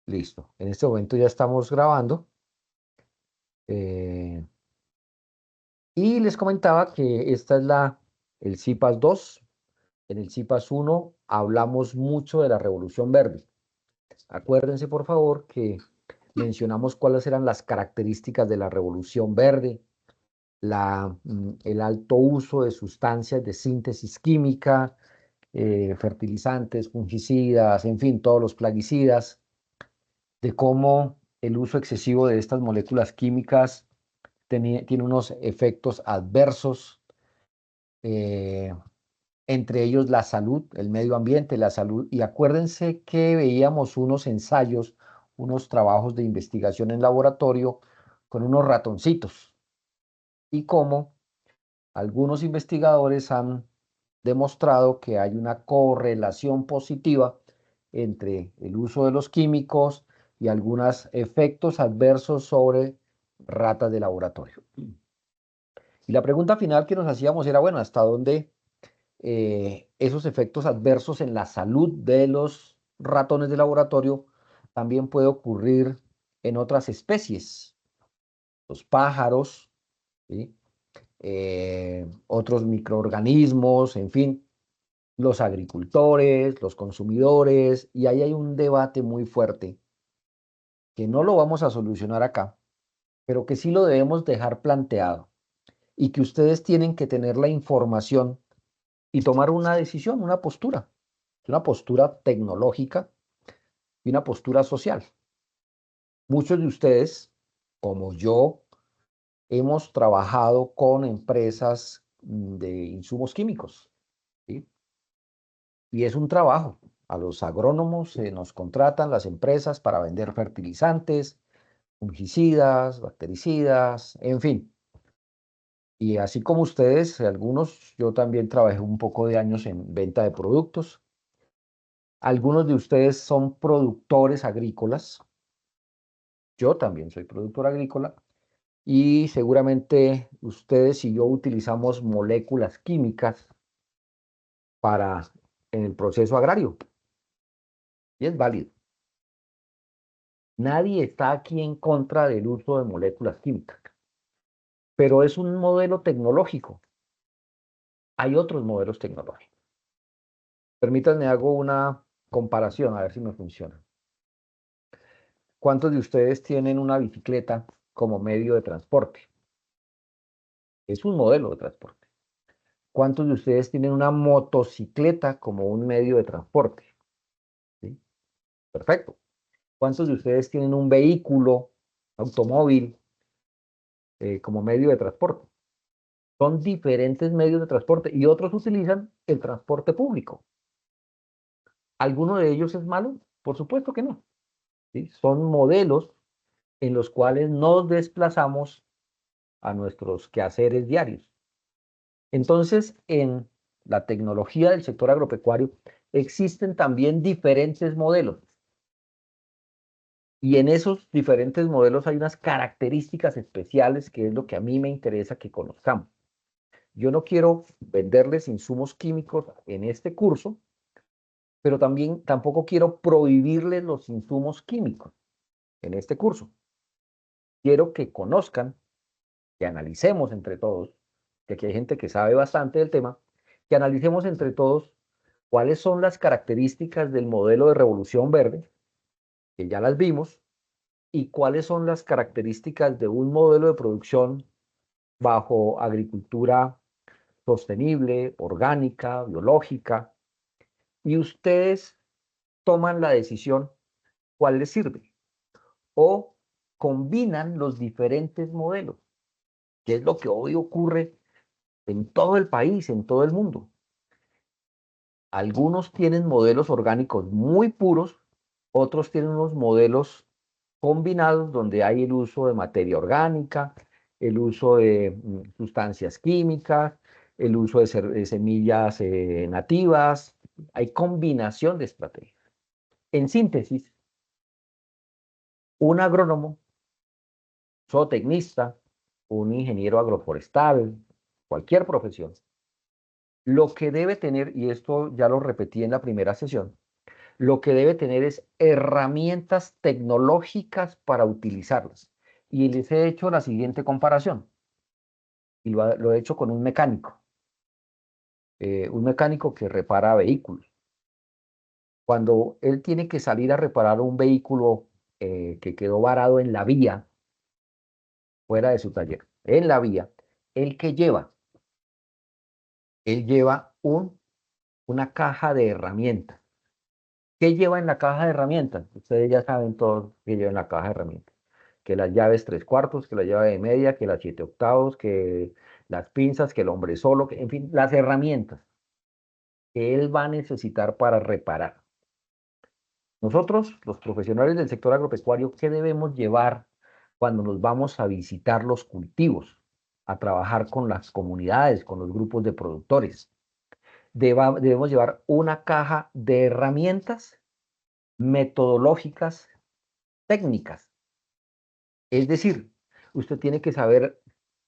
Listo. En este momento ya estamos grabando. eh, y les comentaba que esta es el CIPAS 2. En el CIPAS 1 hablamos mucho de la Revolución Verde. Acuérdense, por favor, que mencionamos cuáles eran las características de la Revolución Verde, el alto uso de sustancias de síntesis química, fertilizantes, fungicidas, en fin, todos los plaguicidas, de cómo el uso excesivo de estas moléculas químicas tiene unos efectos adversos, eh, entre ellos la salud, el medio ambiente, la salud. Y acuérdense que veíamos unos ensayos, unos trabajos de investigación en laboratorio con unos ratoncitos y cómo algunos investigadores han demostrado que hay una correlación positiva entre el uso de los químicos y algunos efectos adversos sobre ratas de laboratorio. Y la pregunta final que nos hacíamos era, bueno, ¿hasta dónde esos efectos adversos en la salud de los ratones de laboratorio también puede ocurrir en otras especies? Los pájaros, ¿sí? Otros microorganismos, en fin, los agricultores, los consumidores, y ahí hay un debate muy fuerte que no lo vamos a solucionar acá, pero que sí lo debemos dejar planteado y que ustedes tienen que tener la información y tomar una decisión, una postura tecnológica y una postura social. Muchos de ustedes, como yo, hemos trabajado con empresas de insumos químicos, ¿sí? Y es un trabajo. A los agrónomos nos contratan las empresas para vender fertilizantes, fungicidas, bactericidas, en fin. Y así como ustedes, algunos, yo también trabajé un poco de años en venta de productos. Algunos de ustedes son productores agrícolas. Yo también soy productor agrícola. Y seguramente ustedes y yo utilizamos moléculas químicas para en el proceso agrario. Y es válido. Nadie está aquí en contra del uso de moléculas químicas, pero es un modelo tecnológico. Hay otros modelos tecnológicos. Permítanme, hago una comparación, a ver si me funciona. ¿Cuántos de ustedes tienen una bicicleta como medio de transporte? Es un modelo de transporte. ¿Cuántos de ustedes tienen una motocicleta como un medio de transporte? ¿Sí? Perfecto. ¿Cuántos de ustedes tienen un vehículo, automóvil, como medio de transporte? Son diferentes medios de transporte y otros utilizan el transporte público. ¿Alguno de ellos es malo? Por supuesto que no. ¿Sí? Son modelos en los cuales nos desplazamos a nuestros quehaceres diarios. Entonces, en la tecnología del sector agropecuario existen también diferentes modelos. Y en esos diferentes modelos hay unas características especiales que es lo que a mí me interesa que conozcamos. Yo no quiero venderles insumos químicos en este curso, pero también tampoco quiero prohibirles los insumos químicos en este curso. Quiero que conozcan, que analicemos entre todos, que aquí hay gente que sabe bastante del tema, que analicemos entre todos cuáles son las características del modelo de revolución verde, que ya las vimos, y cuáles son las características de un modelo de producción bajo agricultura sostenible, orgánica, biológica, y ustedes toman la decisión cuál les sirve o combinan los diferentes modelos, que es lo que hoy ocurre en todo el país, en todo el mundo. Algunos tienen modelos orgánicos muy puros, otros tienen unos modelos combinados donde hay el uso de materia orgánica, el uso de sustancias químicas, el uso de semillas nativas. Hay combinación de estrategias. En síntesis, un agrónomo, zootecnista, un ingeniero agroforestal, cualquier profesión, lo que debe tener, y esto ya lo repetí en la primera sesión, lo que debe tener es herramientas tecnológicas para utilizarlas. Y les he hecho la siguiente comparación, y lo he hecho con un mecánico que repara vehículos. Cuando él tiene que salir a reparar un vehículo que quedó varado en la vía, fuera de su taller, en la vía, ¿él qué lleva? Él lleva una caja de herramientas. ¿Qué lleva en la caja de herramientas? Ustedes ya saben todo que lleva en la caja de herramientas. Que las llaves 3/4, que la llave de media, que las 7/8, que las pinzas, que el hombre solo, que, en fin, las herramientas que él va a necesitar para reparar. Nosotros, los profesionales del sector agropecuario, ¿qué debemos llevar cuando nos vamos a visitar los cultivos, a trabajar con las comunidades, con los grupos de productores? Debemos llevar una caja de herramientas metodológicas, técnicas. Es decir, usted tiene que saber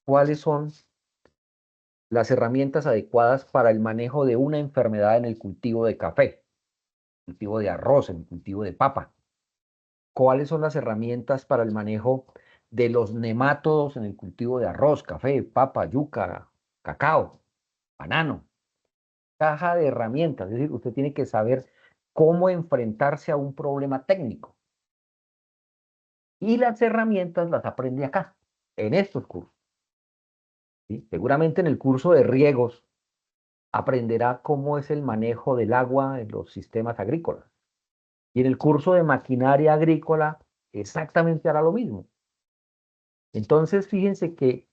cuáles son las herramientas adecuadas para el manejo de una enfermedad en el cultivo de café, cultivo de arroz, en el cultivo de papa. ¿Cuáles son las herramientas para el manejo de los nemátodos en el cultivo de arroz, café, papa, yuca, cacao, banano? Caja de herramientas, es decir, usted tiene que saber cómo enfrentarse a un problema técnico. Y las herramientas las aprende acá, en estos cursos. ¿Sí? Seguramente en el curso de riegos aprenderá cómo es el manejo del agua en los sistemas agrícolas. Y en el curso de maquinaria agrícola exactamente hará lo mismo. Entonces, fíjense que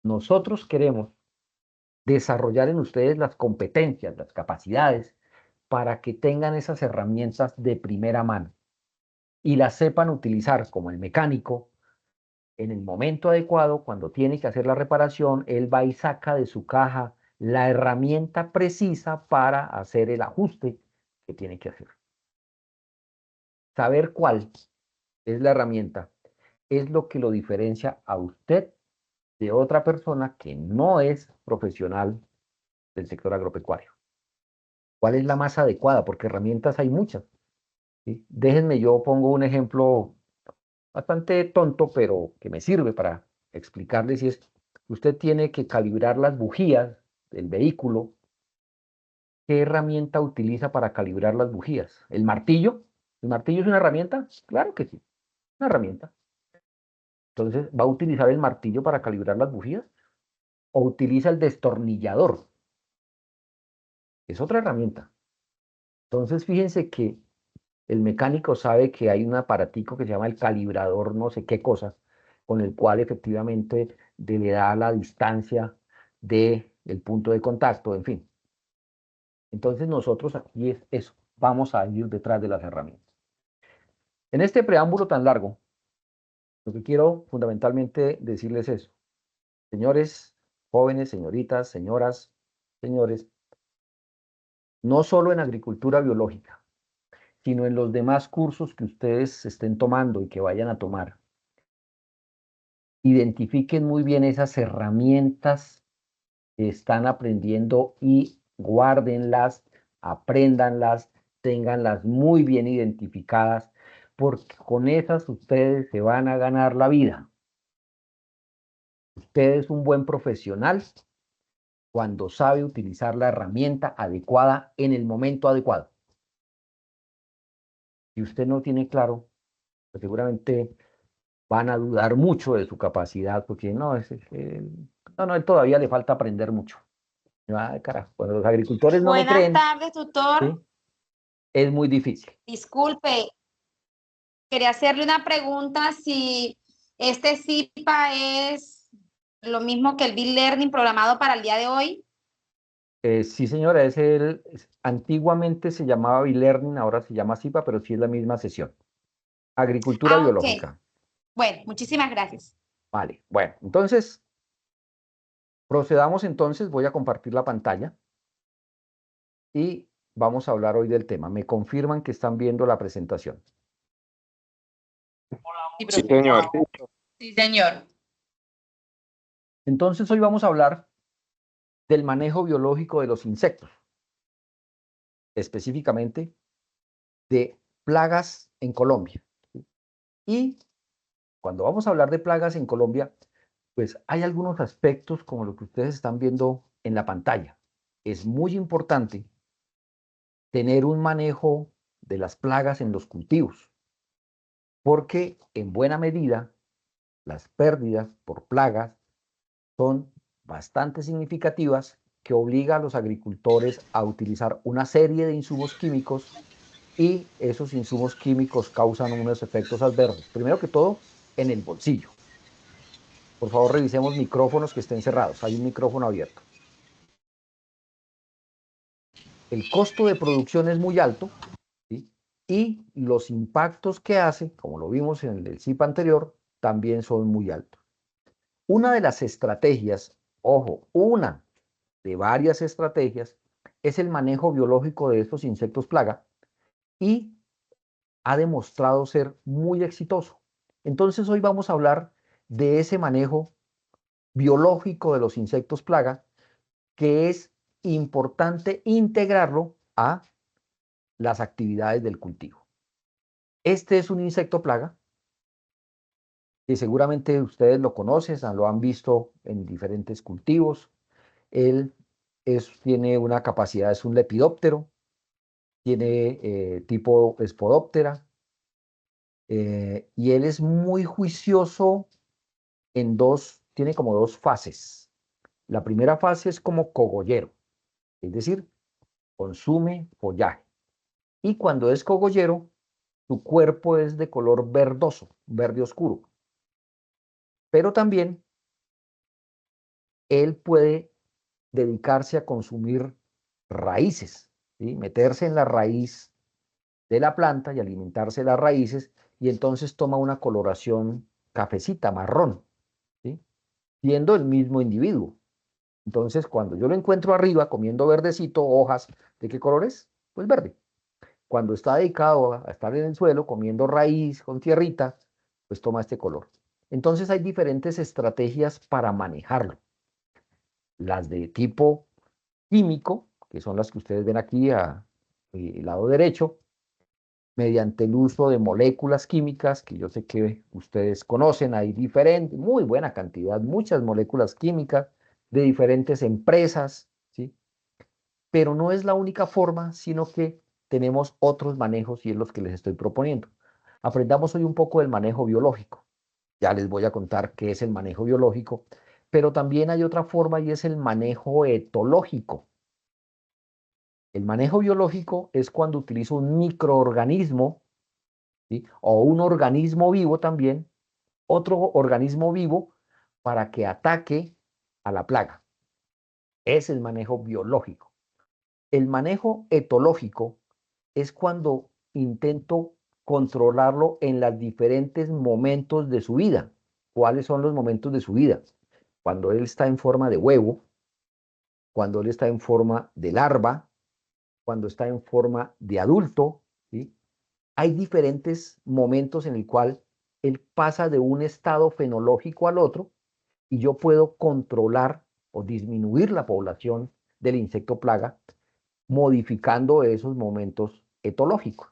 nosotros queremos desarrollar en ustedes las competencias, las capacidades, para que tengan esas herramientas de primera mano y las sepan utilizar como el mecánico en el momento adecuado, cuando tiene que hacer la reparación, él va y saca de su caja la herramienta precisa para hacer el ajuste que tiene que hacer. Saber cuál es la herramienta es lo que lo diferencia a usted de otra persona que no es profesional del sector agropecuario. ¿Cuál es la más adecuada? Porque herramientas hay muchas. ¿Sí? Déjenme, yo pongo un ejemplo bastante tonto, pero que me sirve para explicarles, si es, usted tiene que calibrar las bujías del vehículo. ¿Qué herramienta utiliza para calibrar las bujías? ¿El martillo? ¿El martillo es una herramienta? Claro que sí, una herramienta. Entonces, ¿va a utilizar el martillo para calibrar las bujías? ¿O utiliza el destornillador? Es otra herramienta. Entonces, fíjense que el mecánico sabe que hay un aparatico que se llama el calibrador, no sé qué cosa, con el cual efectivamente le da la distancia del punto de contacto, en fin. Entonces nosotros aquí es eso, vamos a ir detrás de las herramientas. En este preámbulo tan largo, lo que quiero fundamentalmente decirles es, señores, jóvenes, señoritas, señoras, señores, no solo en agricultura biológica, sino en los demás cursos que ustedes estén tomando y que vayan a tomar, identifiquen muy bien esas herramientas que están aprendiendo y guárdenlas, apréndanlas, ténganlas muy bien identificadas, porque con esas ustedes se van a ganar la vida. Usted es un buen profesional cuando sabe utilizar la herramienta adecuada en el momento adecuado. Si usted no tiene claro, pues seguramente van a dudar mucho de su capacidad, porque no, no, él todavía le falta aprender mucho. Ay, carajo, cuando los agricultores no me Buenas creen, tardes, tutor. ¿sí? Es muy difícil. Disculpe, quería hacerle una pregunta si este CIPA es lo mismo que el Bill Learning programado para el día de hoy. Sí, señora, antiguamente se llamaba e-learning, ahora se llama CIPA, pero sí es la misma sesión. Agricultura Ah, ok. biológica. Bueno, muchísimas gracias. Vale, bueno, entonces procedamos entonces, voy a compartir la pantalla y vamos a hablar hoy del tema. Me confirman que están viendo la presentación. Sí, Sí, profe. señor. Sí, señor. Entonces hoy vamos a hablar del manejo biológico de los insectos, específicamente de plagas en Colombia. Y cuando vamos a hablar de plagas en Colombia, pues hay algunos aspectos como lo que ustedes están viendo en la pantalla. Es muy importante tener un manejo de las plagas en los cultivos, porque en buena medida las pérdidas por plagas son bastante significativas, que obliga a los agricultores a utilizar una serie de insumos químicos, y esos insumos químicos causan unos efectos adversos. Primero que todo, en el bolsillo. Por favor, revisemos micrófonos que estén cerrados. Hay un micrófono abierto. El costo de producción es muy alto, ¿sí? Y los impactos que hace, como lo vimos en el CIP anterior, también son muy altos. Una de las estrategias, ojo, una de varias estrategias, es el manejo biológico de estos insectos plaga, y ha demostrado ser muy exitoso. Entonces hoy vamos a hablar de ese manejo biológico de los insectos plaga, que es importante integrarlo a las actividades del cultivo. Este es un insecto plaga que seguramente ustedes lo conocen, lo han visto en diferentes cultivos. Él tiene una capacidad, es un lepidóptero, tiene tipo espodóptera, y él es muy juicioso tiene como dos fases. La primera fase es como cogollero, es decir, consume follaje. Y cuando es cogollero, su cuerpo es de color verdoso, verde oscuro. Pero también él puede dedicarse a consumir raíces, ¿sí? Meterse en la raíz de la planta y alimentarse de las raíces, y entonces toma una coloración cafecita, marrón, ¿sí? Siendo el mismo individuo. Entonces, cuando yo lo encuentro arriba comiendo verdecito, hojas, ¿de qué color es? Pues verde. Cuando está dedicado a estar en el suelo comiendo raíz con tierrita, pues toma este color. Entonces hay diferentes estrategias para manejarlo. Las de tipo químico, que son las que ustedes ven aquí al lado derecho, mediante el uso de moléculas químicas, que yo sé que ustedes conocen. Hay diferentes, muy buena cantidad, muchas moléculas químicas de diferentes empresas, ¿sí? Pero no es la única forma, sino que tenemos otros manejos, y es los que les estoy proponiendo. Aprendamos hoy un poco del manejo biológico. Ya les voy a contar qué es el manejo biológico, pero también hay otra forma, y es el manejo etológico. El manejo biológico es cuando utilizo un microorganismo, ¿sí? O un organismo vivo también, otro organismo vivo, para que ataque a la plaga. Es el manejo biológico. El manejo etológico es cuando intento controlarlo en los diferentes momentos de su vida. ¿Cuáles son los momentos de su vida? Cuando él está en forma de huevo, cuando él está en forma de larva, cuando está en forma de adulto, ¿sí? Hay diferentes momentos en el cual él pasa de un estado fenológico al otro, y yo puedo controlar o disminuir la población del insecto plaga modificando esos momentos etológicos.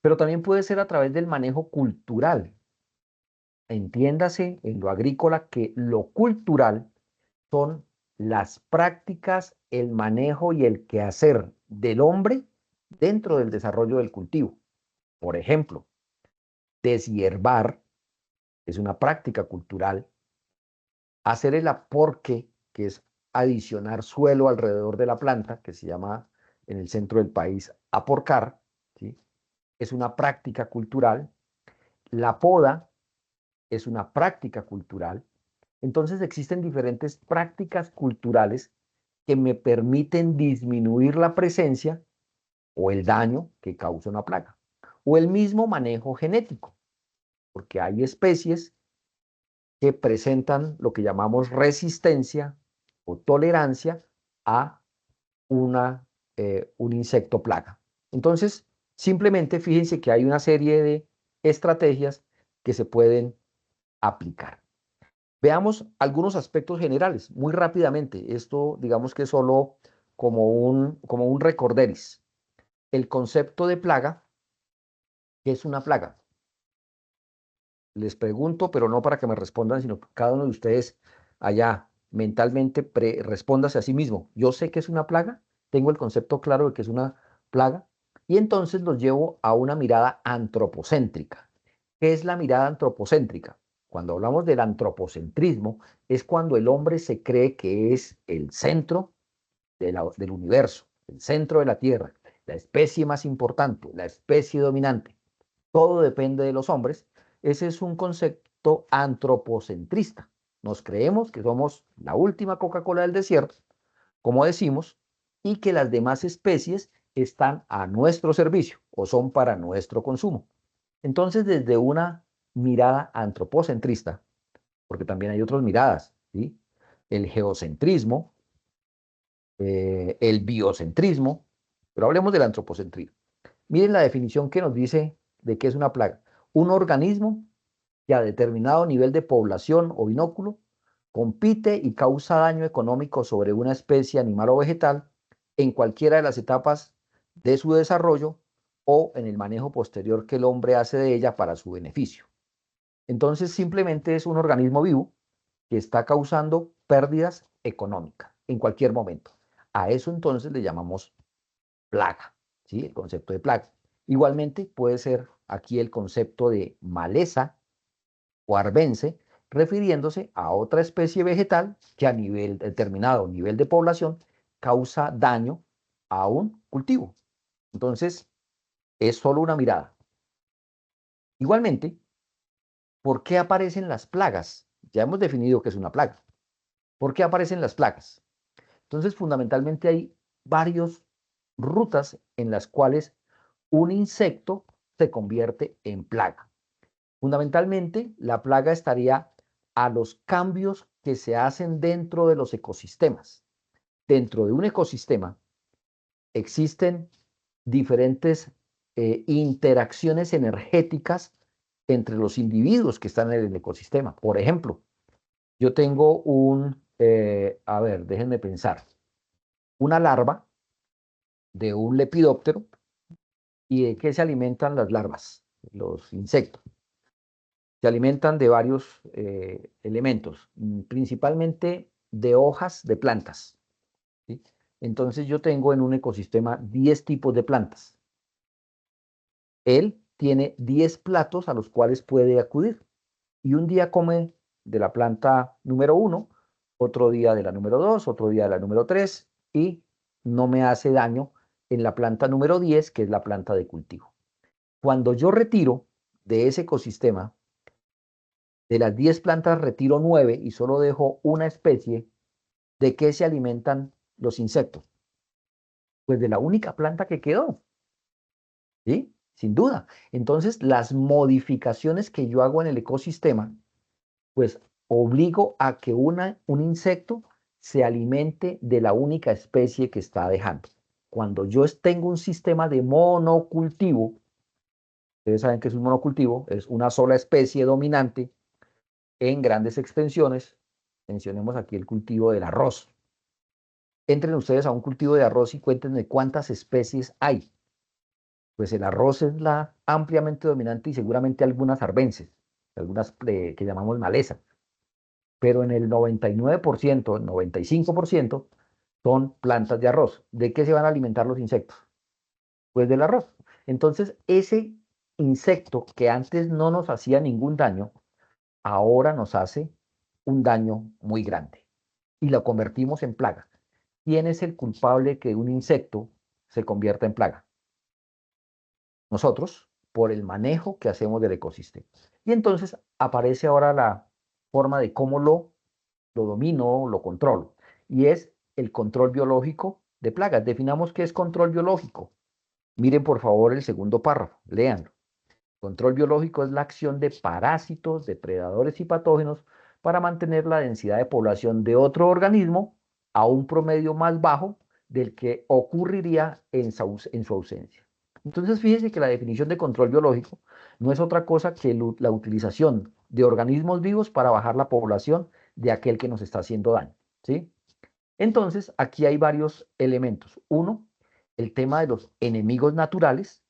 Pero también puede ser a través del manejo cultural. Entiéndase en lo agrícola que lo cultural son las prácticas, el manejo y el quehacer del hombre dentro del desarrollo del cultivo. Por ejemplo, deshiervar es una práctica cultural. Hacer el aporque, que es adicionar suelo alrededor de la planta, que se llama en el centro del país aporcar, ¿sí? Es una práctica cultural. La poda es una práctica cultural. Entonces existen diferentes prácticas culturales que me permiten disminuir la presencia o el daño que causa una plaga. O el mismo manejo genético, porque hay especies que presentan lo que llamamos resistencia o tolerancia a un insecto plaga. Entonces, simplemente fíjense que hay una serie de estrategias que se pueden aplicar. Veamos algunos aspectos generales muy rápidamente. Esto, digamos que es solo como un recorderis. El concepto de plaga ¿Qué es una plaga? Les pregunto, pero no para que me respondan, sino que cada uno de ustedes allá mentalmente respóndase a sí mismo. Yo sé que es una plaga, tengo el concepto claro de que es una plaga, y entonces los llevo a una mirada antropocéntrica. ¿Qué es la mirada antropocéntrica? Cuando hablamos del antropocentrismo, es cuando el hombre se cree que es el centro del universo, el centro de la Tierra, la especie más importante, la especie dominante. Todo depende de los hombres. Ese es un concepto antropocentrista. Nos creemos que somos la última Coca-Cola del desierto, como decimos, y que las demás especies están a nuestro servicio o son para nuestro consumo. Entonces, desde una mirada antropocentrista, porque también hay otras miradas, ¿sí? El geocentrismo, el biocentrismo, pero hablemos del antropocentrismo. Miren la definición que nos dice de qué es una plaga. Un organismo que a determinado nivel de población o binóculo compite y causa daño económico sobre una especie animal o vegetal en cualquiera de las etapas de su desarrollo o en el manejo posterior que el hombre hace de ella para su beneficio. Entonces, simplemente es un organismo vivo que está causando pérdidas económicas en cualquier momento. A eso entonces le llamamos plaga, ¿sí? El concepto de plaga. Igualmente puede ser aquí el concepto de maleza o arbense, refiriéndose a otra especie vegetal que a nivel determinado, nivel de población, causa daño a un cultivo. Entonces, es solo una mirada. Igualmente, ¿por qué aparecen las plagas? Ya hemos definido qué es una plaga. ¿Por qué aparecen las plagas? Entonces, fundamentalmente hay varias rutas en las cuales un insecto se convierte en plaga. Fundamentalmente, la plaga estaría a los cambios que se hacen dentro de los ecosistemas. Dentro de un ecosistema existen diferentes interacciones energéticas entre los individuos que están en el ecosistema. Por ejemplo, yo tengo a ver, déjenme pensar, una larva de un lepidóptero. ¿Y de qué se alimentan las larvas, los insectos? Se alimentan de varios elementos, principalmente de hojas de plantas, ¿sí? Entonces yo tengo en un ecosistema 10 tipos de plantas. Él tiene 10 platos a los cuales puede acudir. Y un día come de la planta número 1, otro día de la número 2, otro día de la número 3 y no me hace daño en la planta número 10, que es la planta de cultivo. Cuando yo retiro de ese ecosistema, de las 10 plantas retiro 9 y solo dejo una especie, ¿de qué se alimentan los insectos? Pues de la única planta que quedó, ¿sí? Sin duda. Entonces, las modificaciones que yo hago en el ecosistema, pues obligo a que un insecto se alimente de la única especie que está dejando. Cuando yo tengo un sistema de monocultivo, ustedes saben que es un monocultivo, es una sola especie dominante en grandes extensiones. Mencionemos aquí el cultivo del arroz. Entren ustedes a un cultivo de arroz y cuéntenme cuántas especies hay. Pues el arroz es la ampliamente dominante y seguramente algunas arbences, algunas que llamamos maleza, pero en el 99%, 95% son plantas de arroz. ¿De qué se van a alimentar los insectos? Pues del arroz. Entonces, ese insecto que antes no nos hacía ningún daño, ahora nos hace un daño muy grande y lo convertimos en plaga. ¿Quién es el culpable que un insecto se convierta en plaga? Nosotros, por el manejo que hacemos del ecosistema. Y entonces aparece ahora la forma de cómo lo domino, lo controlo. Y es el control biológico de plagas. Definamos qué es control biológico. Miren por favor el segundo párrafo, léanlo. Control biológico es la acción de parásitos, depredadores y patógenos para mantener la densidad de población de otro organismo a un promedio más bajo del que ocurriría en su ausencia. Entonces, fíjese que la definición de control biológico no es otra cosa que la utilización de organismos vivos para bajar la población de aquel que nos está haciendo daño, ¿sí? Entonces, aquí hay varios elementos. Uno, el tema de los enemigos naturales.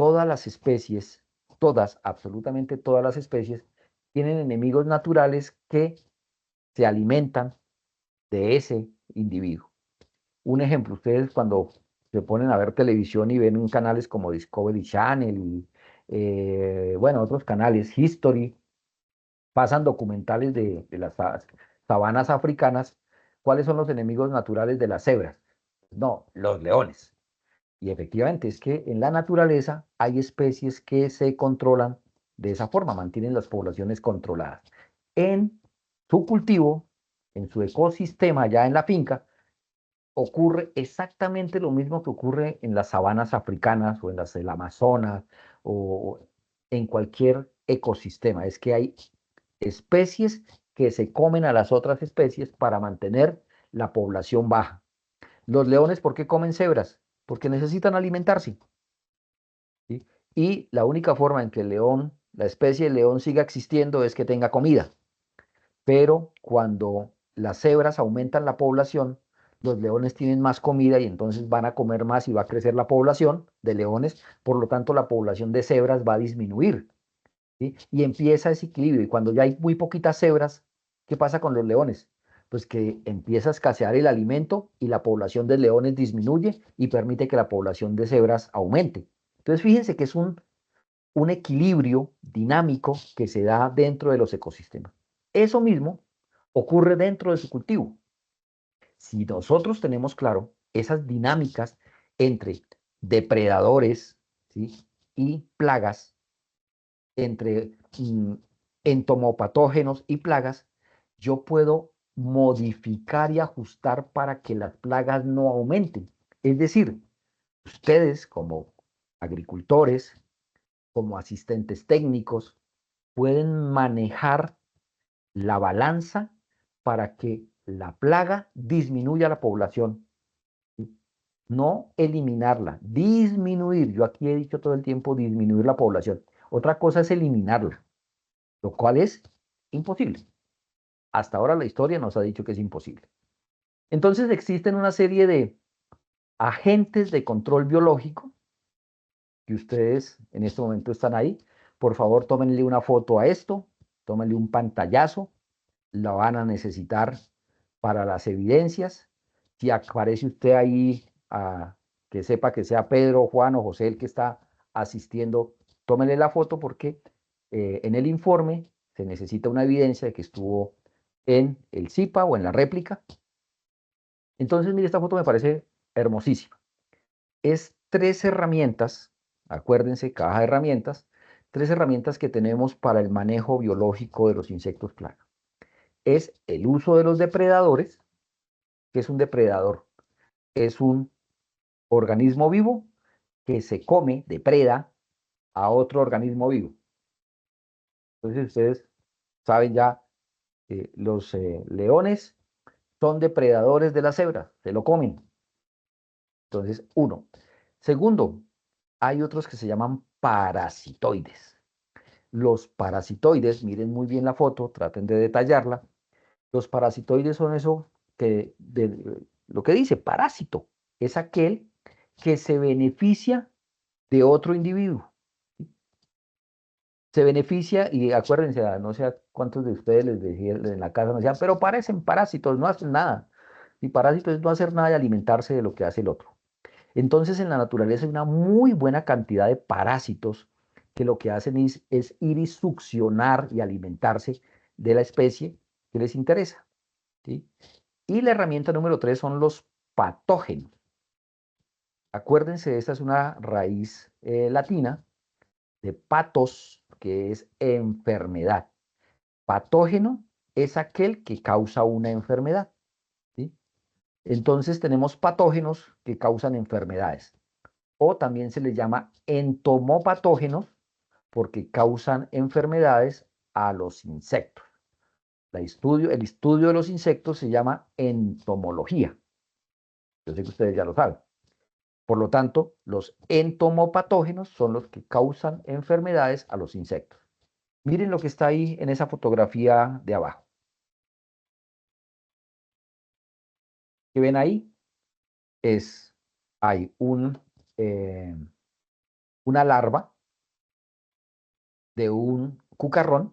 todas las especies, todas, absolutamente todas las especies, tienen enemigos naturales que se alimentan de ese individuo. Un ejemplo, ustedes cuando se ponen a ver televisión y ven canales como Discovery Channel y, bueno, otros canales, History, pasan documentales de las sabanas africanas. ¿Cuáles son los enemigos naturales de las cebras? No, los leones. Y efectivamente es que en la naturaleza hay especies que se controlan de esa forma, mantienen las poblaciones controladas. En su cultivo, en su ecosistema, ya en la finca, ocurre exactamente lo mismo que ocurre en las sabanas africanas o en las del Amazonas o en cualquier ecosistema. Es que hay especies que se comen a las otras especies para mantener la población baja. Los leones, ¿por qué comen cebras? Porque necesitan alimentarse. ¿Sí? Y la única forma en que el león, la especie de león siga existiendo es que tenga comida. Pero cuando las cebras aumentan la población, los leones tienen más comida y entonces van a comer más y va a crecer la población de leones, por lo tanto la población de cebras va a disminuir. ¿Sí? Y empieza ese equilibrio. Y cuando ya hay muy poquitas cebras, ¿qué pasa con los leones? Pues que empieza a escasear el alimento y la población de leones disminuye y permite que la población de cebras aumente. Entonces fíjense que es un equilibrio dinámico que se da dentro de los ecosistemas. Eso mismo ocurre dentro de su cultivo. Si nosotros tenemos claro esas dinámicas entre depredadores, ¿sí?, y plagas, entre entomopatógenos y plagas, yo puedo modificar y ajustar para que las plagas no aumenten. Es decir, ustedes como agricultores, como asistentes técnicos, pueden manejar la balanza para que la plaga disminuya la población. ¿Sí? No eliminarla, disminuir. Yo aquí he dicho todo el tiempo disminuir la población. Otra cosa es eliminarla, lo cual es imposible. Hasta ahora la historia nos ha dicho que es imposible. Entonces existen una serie de agentes de control biológico que ustedes en este momento están ahí. Por favor, tómenle una foto a esto, tómenle un pantallazo, la van a necesitar para las evidencias. Si aparece usted ahí, que sepa que sea Pedro, Juan o José el que está asistiendo, tómenle la foto porque en el informe se necesita una evidencia de que estuvo en el CIPA o en la réplica. Entonces, mire, esta foto me parece hermosísima. Es tres herramientas, acuérdense, caja de herramientas, tres herramientas que tenemos para el manejo biológico de los insectos plaga. Es el uso de los depredadores. ¿Qué es un depredador? Es un organismo vivo que se come, depreda a otro organismo vivo. Entonces ustedes saben ya, los leones son depredadores de la cebra, se lo comen. Entonces, uno. Segundo, hay otros que se llaman parasitoides. Los parasitoides, miren muy bien la foto, traten de detallarla. Los parasitoides son eso lo que dice parásito, es aquel que se beneficia de otro individuo. Se beneficia y acuérdense, no sé a cuántos de ustedes les decía en la casa, me decían, pero parecen parásitos, no hacen nada. Y parásito es no hacer nada y alimentarse de lo que hace el otro. Entonces en la naturaleza hay una muy buena cantidad de parásitos que lo que hacen es ir y succionar y alimentarse de la especie que les interesa. ¿Sí? Y la herramienta número tres son los patógenos. Acuérdense, esta es una raíz latina de patos, que es enfermedad. Patógeno es aquel que causa una enfermedad. ¿Sí? Entonces tenemos patógenos que causan enfermedades. O también se les llama entomopatógenos porque causan enfermedades a los insectos. El estudio de los insectos se llama entomología. Yo sé que ustedes ya lo saben. Por lo tanto, los entomopatógenos son los que causan enfermedades a los insectos. Miren lo que está ahí en esa fotografía de abajo. ¿Qué ven ahí? Hay un una larva de un cucarrón,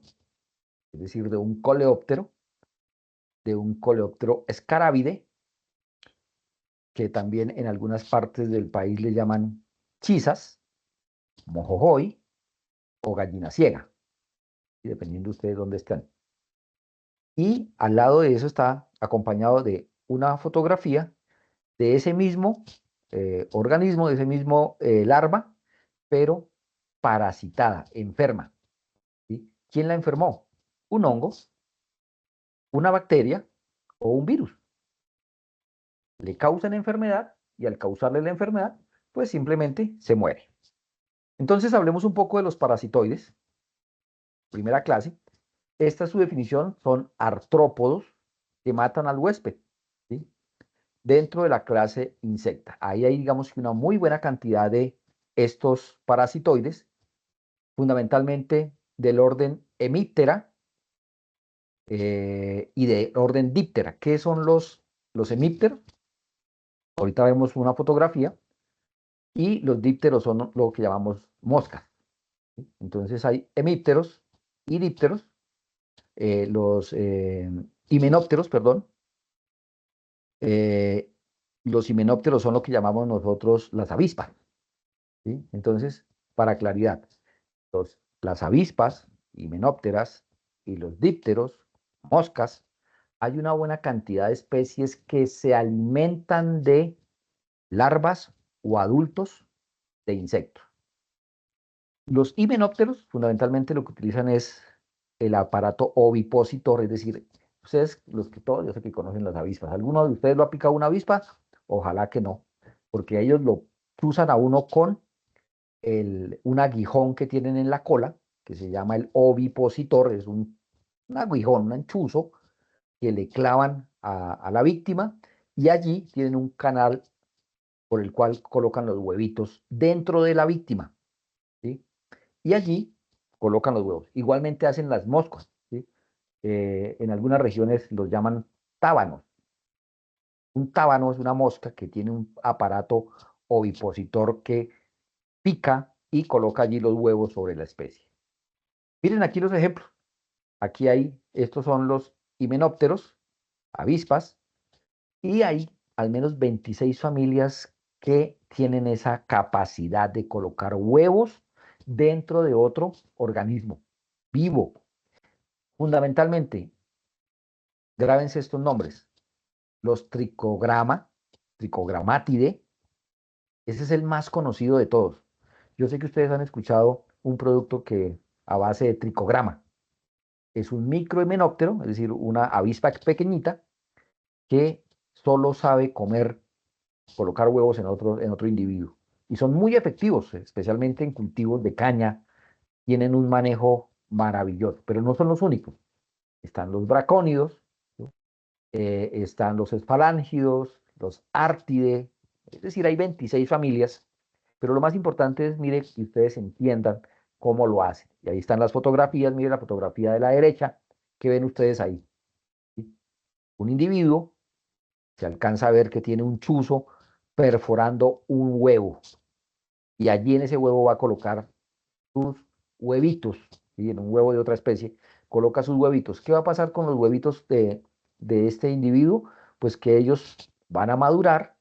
es decir, de un coleóptero escarabide, que también en algunas partes del país le llaman chisas, mojojoy o gallina ciega, y dependiendo de ustedes dónde estén. Y al lado de eso está acompañado de una fotografía de ese mismo organismo, de ese mismo larva, pero parasitada, enferma. ¿Sí? ¿Quién la enfermó? Un hongo, una bacteria o un virus. Le causan enfermedad y al causarle la enfermedad, pues simplemente se muere. Entonces hablemos un poco de los parasitoides. Primera clase. Esta es su definición, son artrópodos que matan al huésped, ¿sí? Dentro de la clase insecta. Ahí hay, digamos, una muy buena cantidad de estos parasitoides, fundamentalmente del orden Hemiptera y del orden Diptera. ¿Qué son los hemípteros? Ahorita vemos una fotografía. Y los dípteros son lo que llamamos moscas, ¿sí? Entonces hay hemípteros y dípteros, los himenópteros, perdón. eh, los himenópteros son lo que llamamos nosotros las avispas, ¿sí? Entonces, para claridad, las avispas, himenópteras y los dípteros, moscas, hay una buena cantidad de especies que se alimentan de larvas o adultos de insectos. Los himenópteros fundamentalmente lo que utilizan es el aparato ovipositor, es decir, ustedes, los que todos, yo sé que conocen las avispas. ¿Alguno de ustedes lo ha picado una avispa? Ojalá que no, porque ellos lo usan a uno con un aguijón que tienen en la cola, que se llama el ovipositor, es un aguijón, un anchuzo, que le clavan a la víctima y allí tienen un canal por el cual colocan los huevitos dentro de la víctima, ¿sí? Y allí colocan los huevos. Igualmente hacen las moscas, ¿sí? En algunas regiones los llaman tábanos. Un tábano es una mosca que tiene un aparato ovipositor que pica y coloca allí los huevos sobre la especie. Miren aquí los ejemplos. Aquí hay, estos son los himenópteros, avispas, y hay al menos 26 familias que tienen esa capacidad de colocar huevos dentro de otro organismo vivo. Fundamentalmente, grábense estos nombres. Los tricogramátide, ese es el más conocido de todos. Yo sé que ustedes han escuchado un producto que a base de tricograma. Es un microhimenóptero, es decir, una avispa pequeñita que solo sabe comer, colocar huevos en otro individuo. Y son muy efectivos, especialmente en cultivos de caña. Tienen un manejo maravilloso, pero no son los únicos. Están los bracónidos, ¿no? Están los esfalángidos, los ártide, es decir, hay 26 familias, pero lo más importante es, mire, que ustedes entiendan cómo lo hacen. Y ahí están las fotografías, mire la fotografía de la derecha, que ven ustedes ahí, ¿sí? Un individuo, se alcanza a ver que tiene un chuzo perforando un huevo, y allí en ese huevo va a colocar sus huevitos, ¿sí? En un huevo de otra especie, coloca sus huevitos. ¿Qué va a pasar con los huevitos de este individuo? Pues que ellos van a madurar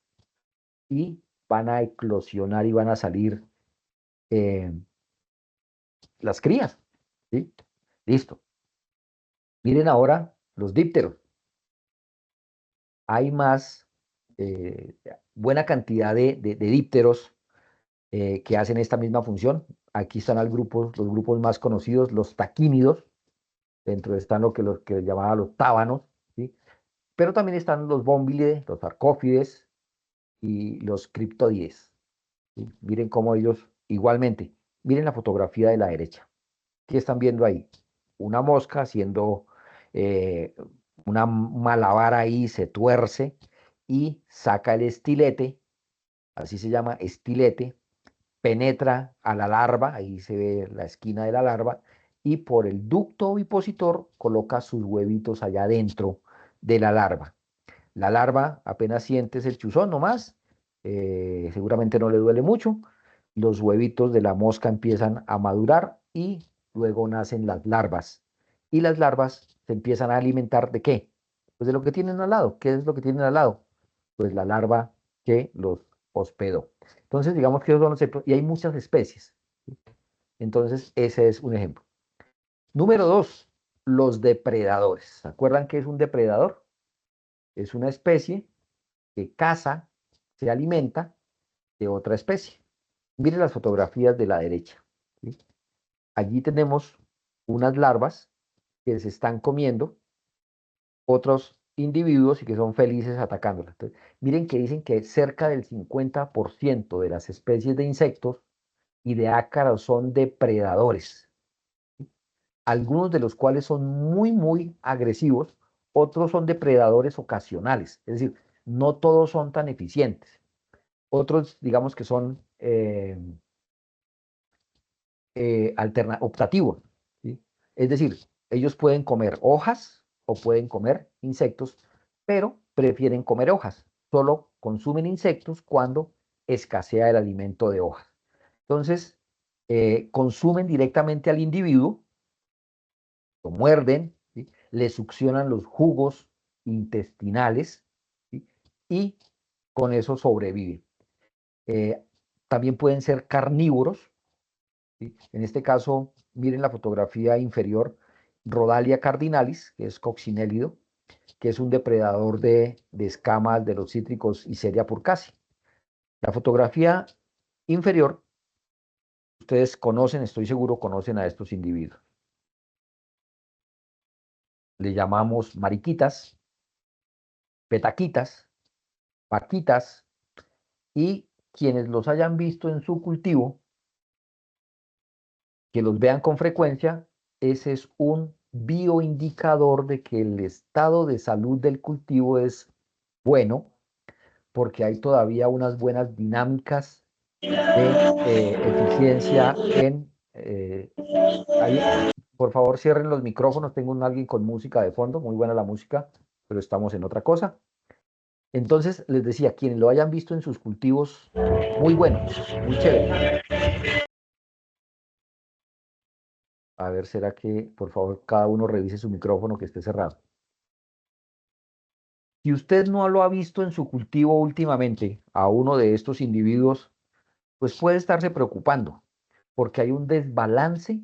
y van a eclosionar y van a salir eh, las crías, ¿sí? Listo. Miren ahora los dípteros. Hay más, eh, buena cantidad de dípteros que hacen esta misma función. Aquí están los grupos más conocidos, los taquínidos. Dentro están los que llamaba los tábanos, ¿sí? Pero también están los bómbiles, los arcófides y los criptóides, ¿sí? Miren cómo ellos, igualmente, miren la fotografía de la derecha. ¿Qué están viendo ahí? Una mosca haciendo eh, una malabar ahí, se tuerce y saca el estilete, así se llama, estilete, penetra a la larva, ahí se ve la esquina de la larva, y por el ducto ovipositor coloca sus huevitos allá adentro de la larva. La larva apenas sientes el chuzón nomás, seguramente no le duele mucho, los huevitos de la mosca empiezan a madurar y luego nacen las larvas. Y las larvas se empiezan a alimentar ¿de qué? Pues de lo que tienen al lado. ¿Qué es lo que tienen al lado? Pues la larva que los hospedó. Entonces, digamos que esos son los ejemplos, y hay muchas especies. Entonces, ese es un ejemplo. Número 2, los depredadores. ¿Se acuerdan qué es un depredador? Es una especie que caza, se alimenta de otra especie. Miren las fotografías de la derecha. ¿Sí? Allí tenemos unas larvas que se están comiendo otros individuos y que son felices atacándolas. Entonces, miren que dicen que cerca del 50% de las especies de insectos y de ácaros son depredadores, algunos de los cuales son muy, muy agresivos, otros son depredadores ocasionales, es decir, no todos son tan eficientes. Otros, digamos que son optativos, ¿sí? Es decir, ellos pueden comer hojas o pueden comer insectos, pero prefieren comer hojas. Solo consumen insectos cuando escasea el alimento de hojas. Entonces, consumen directamente al individuo, lo muerden, ¿sí? Le succionan los jugos intestinales, ¿sí? Y con eso sobreviven. Eh, También pueden ser carnívoros, ¿sí? En este caso, miren la fotografía inferior, Rhodalia cardinalis, que es coccinélido, que es un depredador de escamas de los cítricos y Seria purcasi. La fotografía inferior, ustedes conocen, estoy seguro, conocen a estos individuos. Le llamamos mariquitas, petaquitas, paquitas, y quienes los hayan visto en su cultivo, que los vean con frecuencia, ese es un bioindicador de que el estado de salud del cultivo es bueno, porque hay todavía unas buenas dinámicas de eficiencia en... ahí, por favor, cierren los micrófonos. Tengo alguien con música de fondo, muy buena la música, pero estamos en otra cosa. Entonces, les decía, quienes lo hayan visto en sus cultivos, muy bueno, muy chévere. A ver, ¿será que, por favor, cada uno revise su micrófono que esté cerrado? Si usted no lo ha visto en su cultivo últimamente, a uno de estos individuos, pues puede estarse preocupando, porque hay un desbalance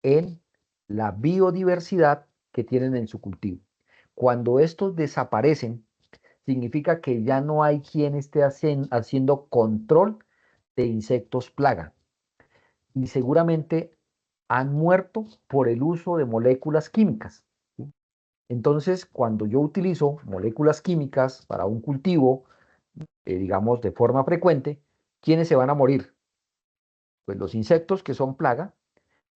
en la biodiversidad que tienen en su cultivo. Cuando estos desaparecen, significa que ya no hay quien esté haciendo control de insectos plaga. Y seguramente han muerto por el uso de moléculas químicas, ¿sí? Entonces, cuando yo utilizo moléculas químicas para un cultivo, digamos de forma frecuente, ¿quiénes se van a morir? Pues los insectos que son plaga,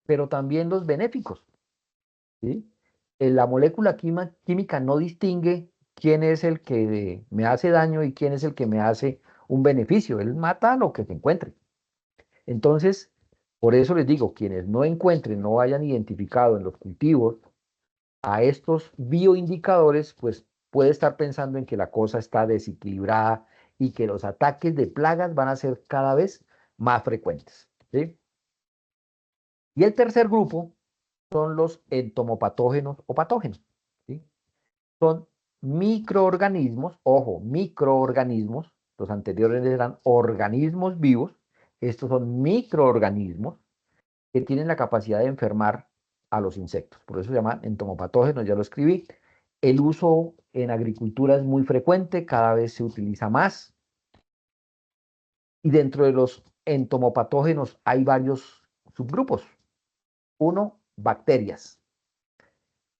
pero también los benéficos, ¿sí? La molécula química no distingue quién es el que me hace daño y quién es el que me hace un beneficio. Él mata a lo que se encuentre. Entonces, por eso les digo, quienes no encuentren, no hayan identificado en los cultivos a estos bioindicadores, pues puede estar pensando en que la cosa está desequilibrada y que los ataques de plagas van a ser cada vez más frecuentes, ¿sí? Y el tercer grupo son los entomopatógenos o patógenos, ¿sí? Son microorganismos, ojo, microorganismos, los anteriores eran organismos vivos, estos son microorganismos que tienen la capacidad de enfermar a los insectos. Por eso se llaman entomopatógenos, ya lo escribí. El uso en agricultura es muy frecuente, cada vez se utiliza más. Y dentro de los entomopatógenos hay varios subgrupos. Uno, bacterias.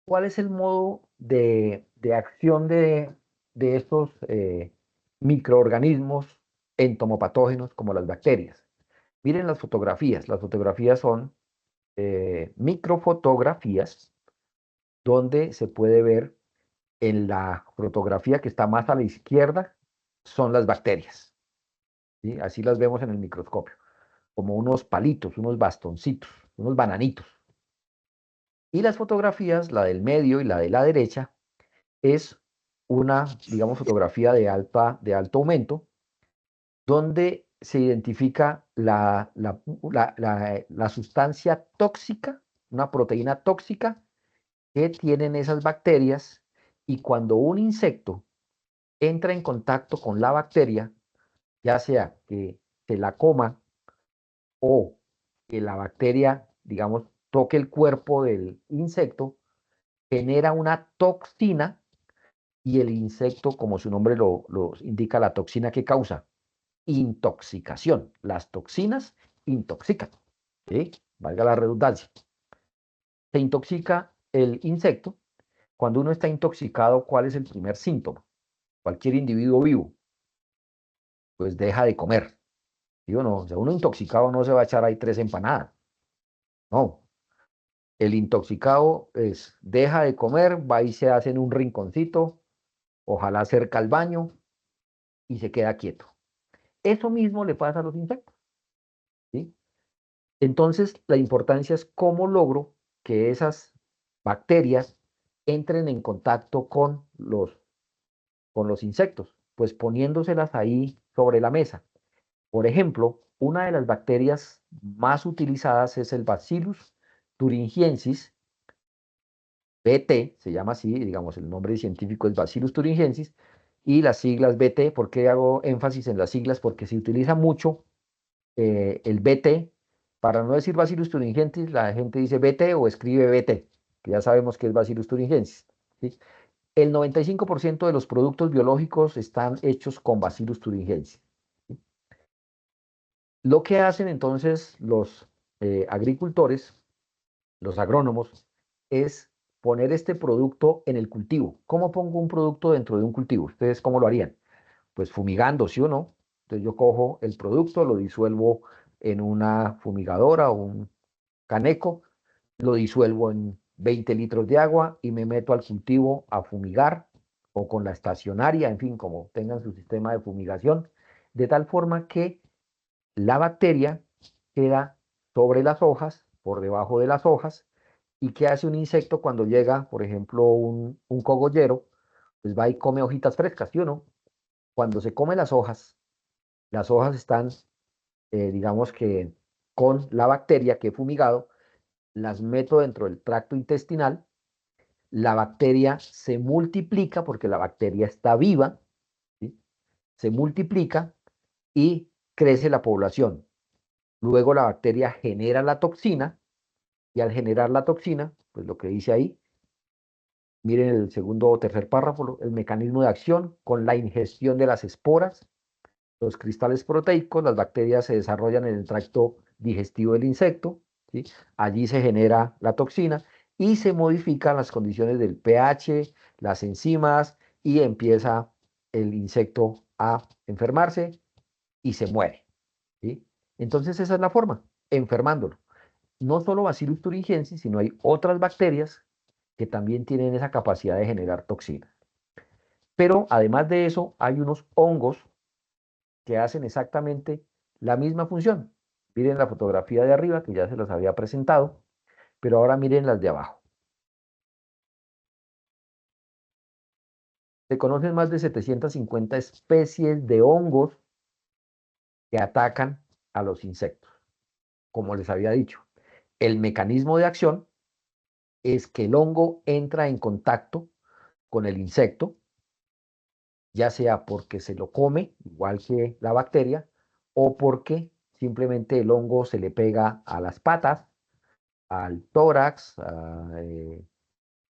¿Cuál es el modo de acción de estos microorganismos entomopatógenos como las bacterias? Miren las fotografías. Las fotografías son microfotografías donde se puede ver en la fotografía que está más a la izquierda son las bacterias, ¿sí? Así las vemos en el microscopio, como unos palitos, unos bastoncitos, unos bananitos. Y las fotografías, la del medio y la de la derecha, es una, digamos, fotografía de alto aumento, donde se identifica la sustancia tóxica, una proteína tóxica que tienen esas bacterias, y cuando un insecto entra en contacto con la bacteria, ya sea que se la coma o que la bacteria, digamos, toque el cuerpo del insecto, genera una toxina, y el insecto, como su nombre lo indica, la toxina que causa intoxicación. Las toxinas intoxican, ¿sí? Valga la redundancia. Se intoxica el insecto. Cuando uno está intoxicado, ¿cuál es el primer síntoma? Cualquier individuo vivo, pues deja de comer. ¿Sí o no? O sea, uno intoxicado no se va a echar ahí 3 empanadas. No. El intoxicado deja de comer, va y se hace en un rinconcito, ojalá cerca al baño, y se queda quieto. Eso mismo le pasa a los insectos, ¿sí? Entonces, la importancia es cómo logro que esas bacterias entren en contacto con los insectos, pues poniéndoselas ahí sobre la mesa. Por ejemplo, una de las bacterias más utilizadas es el Bacillus thuringiensis, BT, se llama así, digamos, el nombre científico es Bacillus thuringiensis, y las siglas BT. ¿Por qué hago énfasis en las siglas? Porque se utiliza mucho el BT, para no decir Bacillus thuringiensis, la gente dice BT o escribe BT, que ya sabemos que es Bacillus thuringiensis, ¿sí? El 95% de los productos biológicos están hechos con Bacillus thuringiensis, ¿sí? Lo que hacen entonces los agricultores, los agrónomos, es poner este producto en el cultivo. ¿Cómo pongo un producto dentro de un cultivo? ¿Ustedes cómo lo harían? Pues fumigando, ¿sí o no? Entonces yo cojo el producto, lo disuelvo en una fumigadora o un caneco, lo disuelvo en 20 litros de agua y me meto al cultivo a fumigar, o con la estacionaria, en fin, como tengan su sistema de fumigación, de tal forma que la bacteria queda sobre las hojas, por debajo de las hojas. ¿Y qué hace un insecto cuando llega, por ejemplo, un cogollero? Pues va y come hojitas frescas, ¿sí o no? Cuando se come las hojas están, digamos que con la bacteria que he fumigado, las meto dentro del tracto intestinal, la bacteria se multiplica porque la bacteria está viva, ¿sí? Se multiplica y crece la población. Luego la bacteria genera la toxina, y al generar la toxina, pues lo que dice ahí, miren el segundo o tercer párrafo, el mecanismo de acción: con la ingestión de las esporas, los cristales proteicos, las bacterias se desarrollan en el tracto digestivo del insecto, ¿sí? Allí se genera la toxina y se modifican las condiciones del pH, las enzimas, y empieza el insecto a enfermarse y se muere, ¿sí? Entonces esa es la forma, enfermándolo. No solo Bacillus thuringiensis, sino hay otras bacterias que también tienen esa capacidad de generar toxinas. Pero además de eso, hay unos hongos que hacen exactamente la misma función. Miren la fotografía de arriba, que ya se las había presentado, pero ahora miren las de abajo. Se conocen más de 750 especies de hongos que atacan a los insectos. Como les había dicho, el mecanismo de acción es que el hongo entra en contacto con el insecto, ya sea porque se lo come, igual que la bacteria, o porque simplemente el hongo se le pega a las patas, al tórax,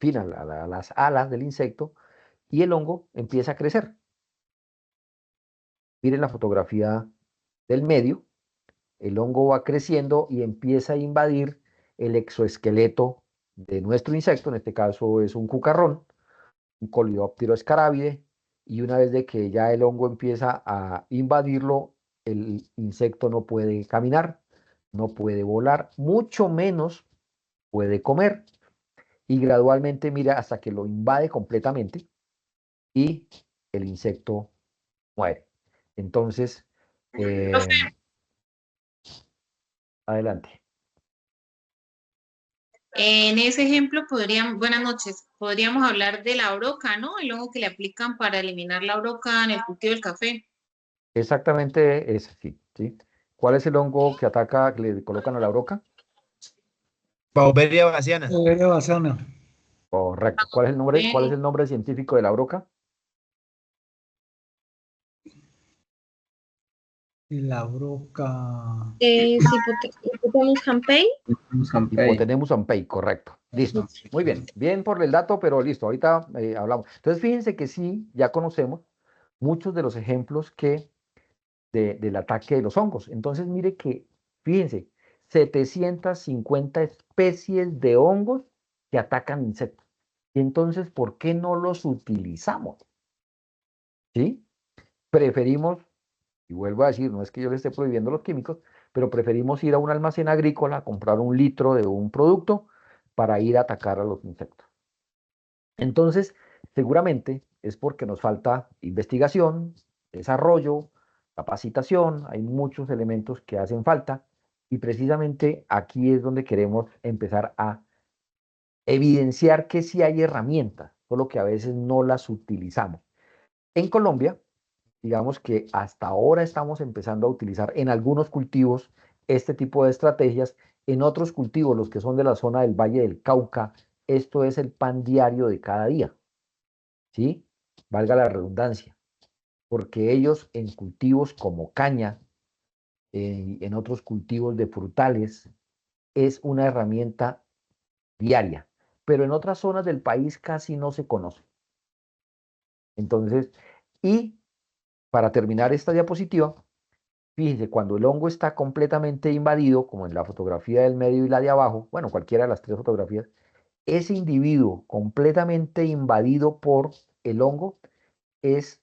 fin, a las alas del insecto, y el hongo empieza a crecer. Miren la fotografía del medio, el hongo va creciendo y empieza a invadir el exoesqueleto de nuestro insecto, en este caso es un cucarrón, un Coleóptero escarabide, y una vez de que ya el hongo empieza a invadirlo, el insecto no puede caminar, no puede volar, mucho menos puede comer, y gradualmente mira hasta que lo invade completamente y el insecto muere. Entonces, eh, adelante. En ese ejemplo buenas noches, podríamos hablar de la broca, ¿no? El hongo que le aplican para eliminar la broca en el cultivo del café. Exactamente es así. ¿sí? ¿Cuál es el hongo que ataca, que le colocan a la broca? Bauberia baciana. Debería basarnos. Correcto. ¿Cuál es el nombre científico de la broca? Y la broca. Hippopotamus campei. Hipotenemus ampei, correcto. Listo. Muy bien. Bien por el dato, pero listo. Ahorita hablamos. Entonces, fíjense que sí, ya conocemos muchos de los ejemplos del ataque de los hongos. Entonces, mire que, fíjense, 750 especies de hongos que atacan insectos. Y entonces, ¿por qué no los utilizamos? ¿Sí? Preferimos, y vuelvo a decir, no es que yo le esté prohibiendo los químicos, pero preferimos ir a un almacén agrícola, comprar 1 litro de un producto para ir a atacar a los insectos. Entonces, seguramente es porque nos falta investigación, desarrollo, capacitación, hay muchos elementos que hacen falta y precisamente aquí es donde queremos empezar a evidenciar que sí hay herramientas, solo que a veces no las utilizamos. En Colombia, digamos que hasta ahora estamos empezando a utilizar en algunos cultivos este tipo de estrategias, en otros cultivos, los que son de la zona del Valle del Cauca, esto es el pan diario de cada día. ¿Sí? Valga la redundancia, porque ellos en cultivos como caña, en otros cultivos de frutales, es una herramienta diaria, pero en otras zonas del país casi no se conoce. Entonces, y para terminar esta diapositiva, fíjense, cuando el hongo está completamente invadido, como en la fotografía del medio y la de abajo, bueno, cualquiera de las 3 fotografías, ese individuo completamente invadido por el hongo es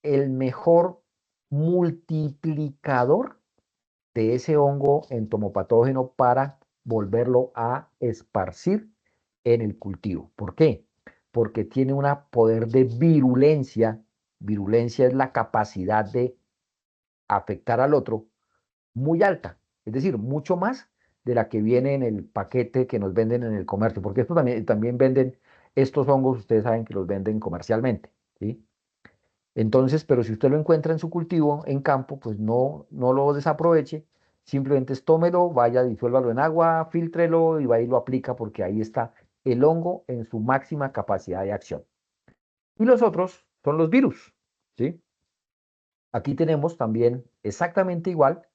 el mejor multiplicador de ese hongo entomopatógeno para volverlo a esparcir en el cultivo. ¿Por qué? Porque tiene un poder de virulencia. Virulencia es la capacidad de afectar al otro muy alta, es decir, mucho más de la que viene en el paquete que nos venden en el comercio, porque esto también venden, estos hongos ustedes saben que los venden comercialmente, ¿sí? Entonces, pero si usted lo encuentra en su cultivo, en campo, pues no lo desaproveche, simplemente tómelo, vaya, disuélvalo en agua, fíltrelo y va y lo aplica porque ahí está el hongo en su máxima capacidad de acción. Y los otros son los virus, ¿sí? Aquí tenemos también exactamente igual,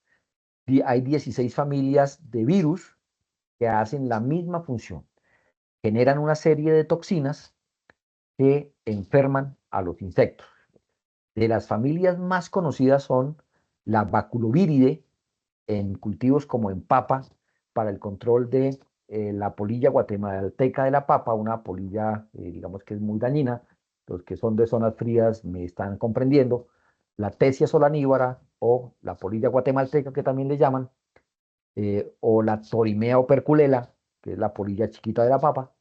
hay 16 familias de virus que hacen la misma función. Generan una serie de toxinas que enferman a los insectos. De las familias más conocidas son la baculovíride en cultivos como en papa para el control de la polilla guatemalteca de la papa, una polilla, digamos que es muy dañina. Los que son de zonas frías me están comprendiendo. La Tesia solanívara o la polilla guatemalteca, que también le llaman, o la Torimea operculela, que es la polilla chiquita de la papa.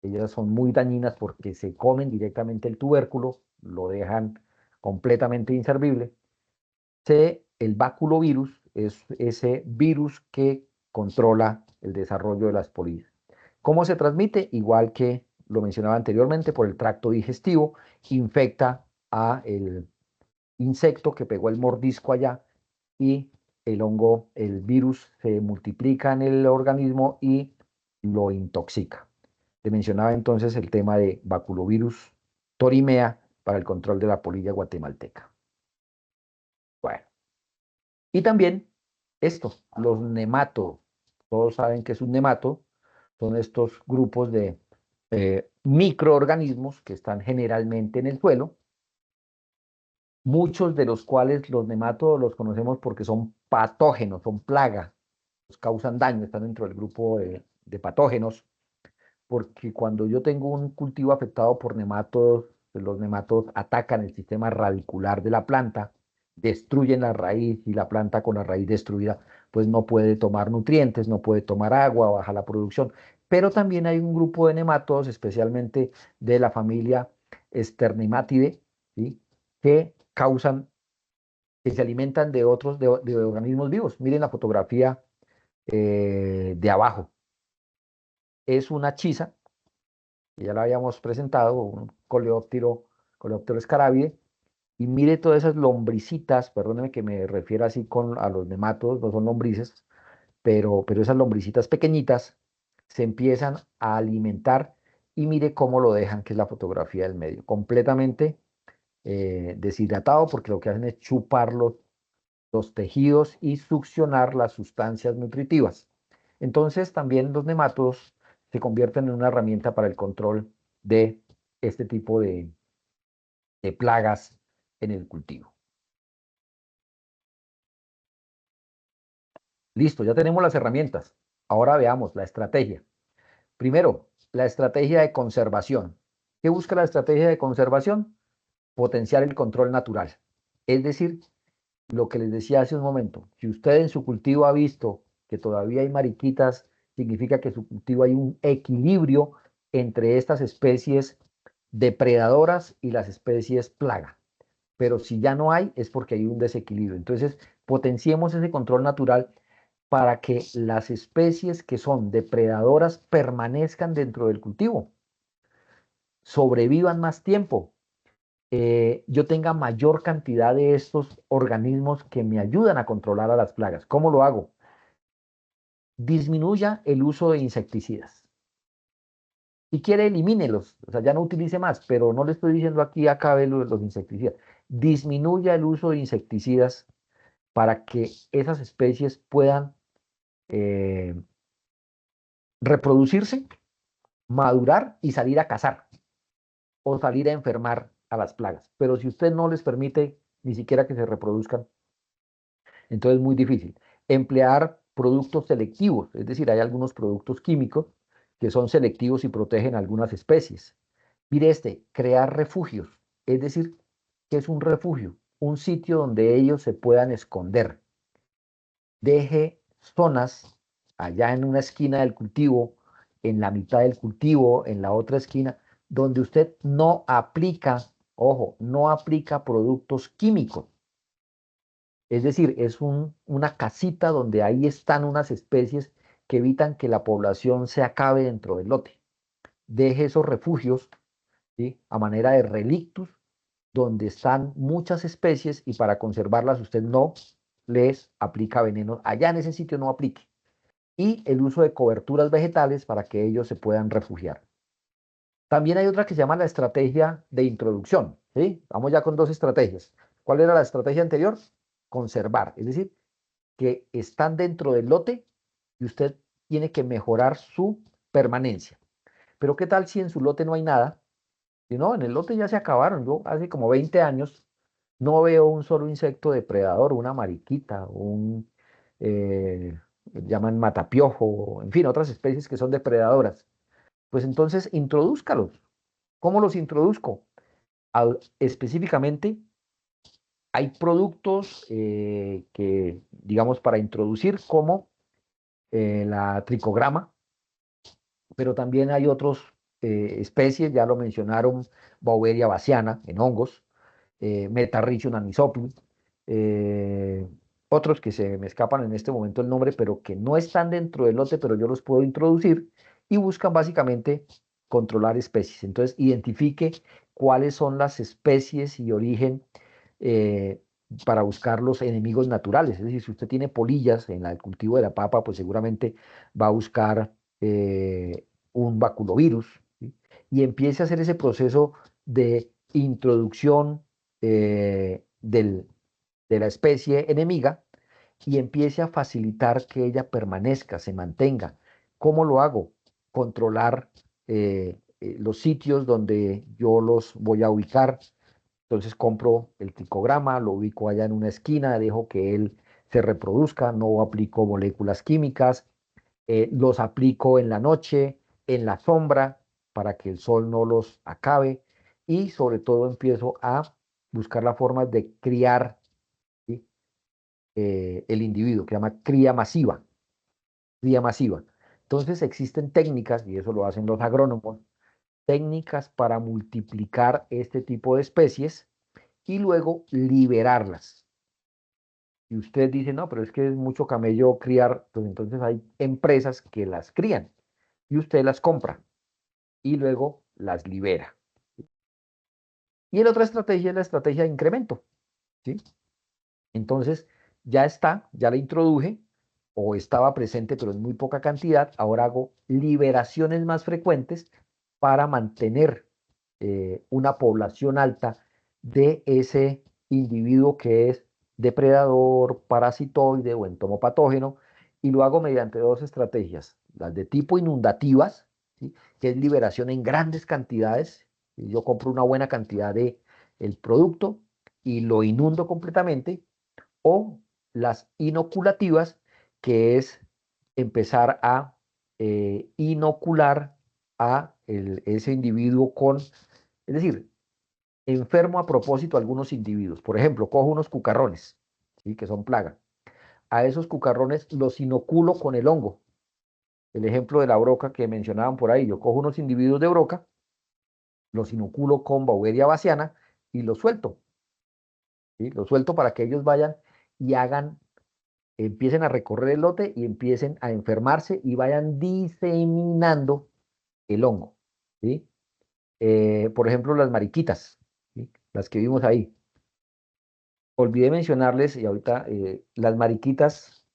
Ellas son muy dañinas porque se comen directamente el tubérculo, lo dejan completamente inservible. El baculovirus es ese virus que controla el desarrollo de las polillas. ¿Cómo se transmite? Igual que lo mencionaba anteriormente, por el tracto digestivo, infecta a el insecto que pegó el mordisco allá y el hongo, el virus se multiplica en el organismo y lo intoxica. Te mencionaba entonces el tema de baculovirus torimea para el control de la polilla guatemalteca. Bueno, y también esto, los nematodos. Todos saben que es un nemato, son estos grupos de microorganismos que están generalmente en el suelo, muchos de los cuales los nematodos los conocemos porque son patógenos, son plaga, nos causan daño, están dentro del grupo de patógenos, porque cuando yo tengo un cultivo afectado por nematodos, pues los nematodos atacan el sistema radicular de la planta, destruyen la raíz y la planta con la raíz destruida, pues no puede tomar nutrientes, no puede tomar agua, baja la producción. Pero también hay un grupo de nematodos, especialmente de la familia Sternimatidae, ¿sí? Que causan, que se alimentan de otros, de organismos vivos. Miren la fotografía de abajo. Es una chisa, que ya la habíamos presentado, un coleóptero escarabide, y mire todas esas lombricitas, perdóneme que me refiera así a los nematodos, no son lombrices, pero esas lombricitas pequeñitas se empiezan a alimentar y mire cómo lo dejan, que es la fotografía del medio, completamente deshidratado porque lo que hacen es chupar los tejidos y succionar las sustancias nutritivas. Entonces también los nematodos se convierten en una herramienta para el control de este tipo de plagas en el cultivo. Listo, ya tenemos las herramientas. Ahora veamos la estrategia. Primero, la estrategia de conservación. ¿Qué busca la estrategia de conservación? Potenciar el control natural. Es decir, lo que les decía hace un momento, si usted en su cultivo ha visto que todavía hay mariquitas, significa que en su cultivo hay un equilibrio entre estas especies depredadoras y las especies plaga. Pero si ya no hay, es porque hay un desequilibrio. Entonces, potenciemos ese control natural para que las especies que son depredadoras permanezcan dentro del cultivo, sobrevivan más tiempo, yo tenga mayor cantidad de estos organismos que me ayudan a controlar a las plagas. ¿Cómo lo hago? Disminuya el uso de insecticidas. Si quiere, elimínelos, o sea, ya no utilice más, pero no le estoy diciendo aquí acabe los insecticidas. Disminuya el uso de insecticidas para que esas especies puedan eh, reproducirse, madurar y salir a cazar o salir a enfermar a las plagas. Pero si usted no les permite ni siquiera que se reproduzcan, entonces es muy difícil. Emplear productos selectivos, es decir, hay algunos productos químicos que son selectivos y protegen algunas especies. Mire crear refugios, es decir, ¿qué es un refugio? Un sitio donde ellos se puedan esconder. Deje zonas allá en una esquina del cultivo, en la mitad del cultivo, en la otra esquina, donde usted no aplica, ojo, no aplica productos químicos. Es decir, es una casita donde ahí están unas especies que evitan que la población se acabe dentro del lote. Deje esos refugios, ¿sí?, a manera de relictus, donde están muchas especies y para conservarlas usted no les aplica veneno. Allá en ese sitio no aplique. Y el uso de coberturas vegetales para que ellos se puedan refugiar. También hay otra que se llama la estrategia de introducción, ¿sí? Vamos ya con dos estrategias. ¿Cuál era la estrategia anterior? Conservar, es decir, que están dentro del lote y usted tiene que mejorar su permanencia. Pero ¿qué tal si en su lote no hay nada? Si no, en el lote ya se acabaron. Yo hace como 20 años no veo un solo insecto depredador, una mariquita, llaman matapiojo, en fin, otras especies que son depredadoras. Pues entonces introdúzcalos. ¿Cómo los introduzco? Específicamente, hay productos que, digamos, para introducir como la tricograma, pero también hay otras especies, ya lo mencionaron, Beauveria bassiana en hongos, Metarricium anisopli, eh, otros que se me escapan en este momento el nombre, pero que no están dentro del lote, pero yo los puedo introducir y buscan básicamente controlar especies. Entonces, identifique cuáles son las especies y origen eh, para buscar los enemigos naturales. Es decir, si usted tiene polillas en el cultivo de la papa, pues seguramente va a buscar un baculovirus, ¿sí?, y empiece a hacer ese proceso de introducción de la especie enemiga y empiece a facilitar que ella permanezca, se mantenga. ¿Cómo lo hago? Controlar los sitios donde yo los voy a ubicar. Entonces compro el tricograma, lo ubico allá en una esquina, dejo que él se reproduzca, no aplico moléculas químicas, los aplico en la noche, en la sombra, para que el sol no los acabe y sobre todo empiezo a buscar la forma de criar, ¿sí?, el individuo, que se llama cría masiva, cría masiva. Entonces existen técnicas, y eso lo hacen los agrónomos, técnicas para multiplicar este tipo de especies y luego liberarlas. Y usted dice, no, pero es que es mucho camello criar, pues entonces hay empresas que las crían y usted las compra y luego las libera. Y la otra estrategia es la estrategia de incremento, ¿sí? Entonces, ya está, ya la introduje, o estaba presente, pero en muy poca cantidad. Ahora hago liberaciones más frecuentes para mantener una población alta de ese individuo que es depredador, parasitoide o entomopatógeno, y lo hago mediante dos estrategias, las de tipo inundativas, ¿sí? Que es liberación en grandes cantidades. Y yo compro una buena cantidad de el producto y lo inundo completamente, o las inoculativas, que es empezar a inocular a ese individuo con, es decir, enfermo a propósito a algunos individuos. Por ejemplo, cojo unos cucarrones, ¿sí? Que son plaga. A esos cucarrones los inoculo con el hongo. El ejemplo de la broca que mencionaban por ahí, yo cojo unos individuos de broca, los inoculo con Beauveria baciana y los suelto, ¿sí? Los suelto para que ellos vayan y empiecen a recorrer el lote y empiecen a enfermarse y vayan diseminando el hongo, ¿sí? Por ejemplo, las mariquitas, ¿sí? Las que vimos ahí. Olvidé mencionarles, y ahorita las mariquitas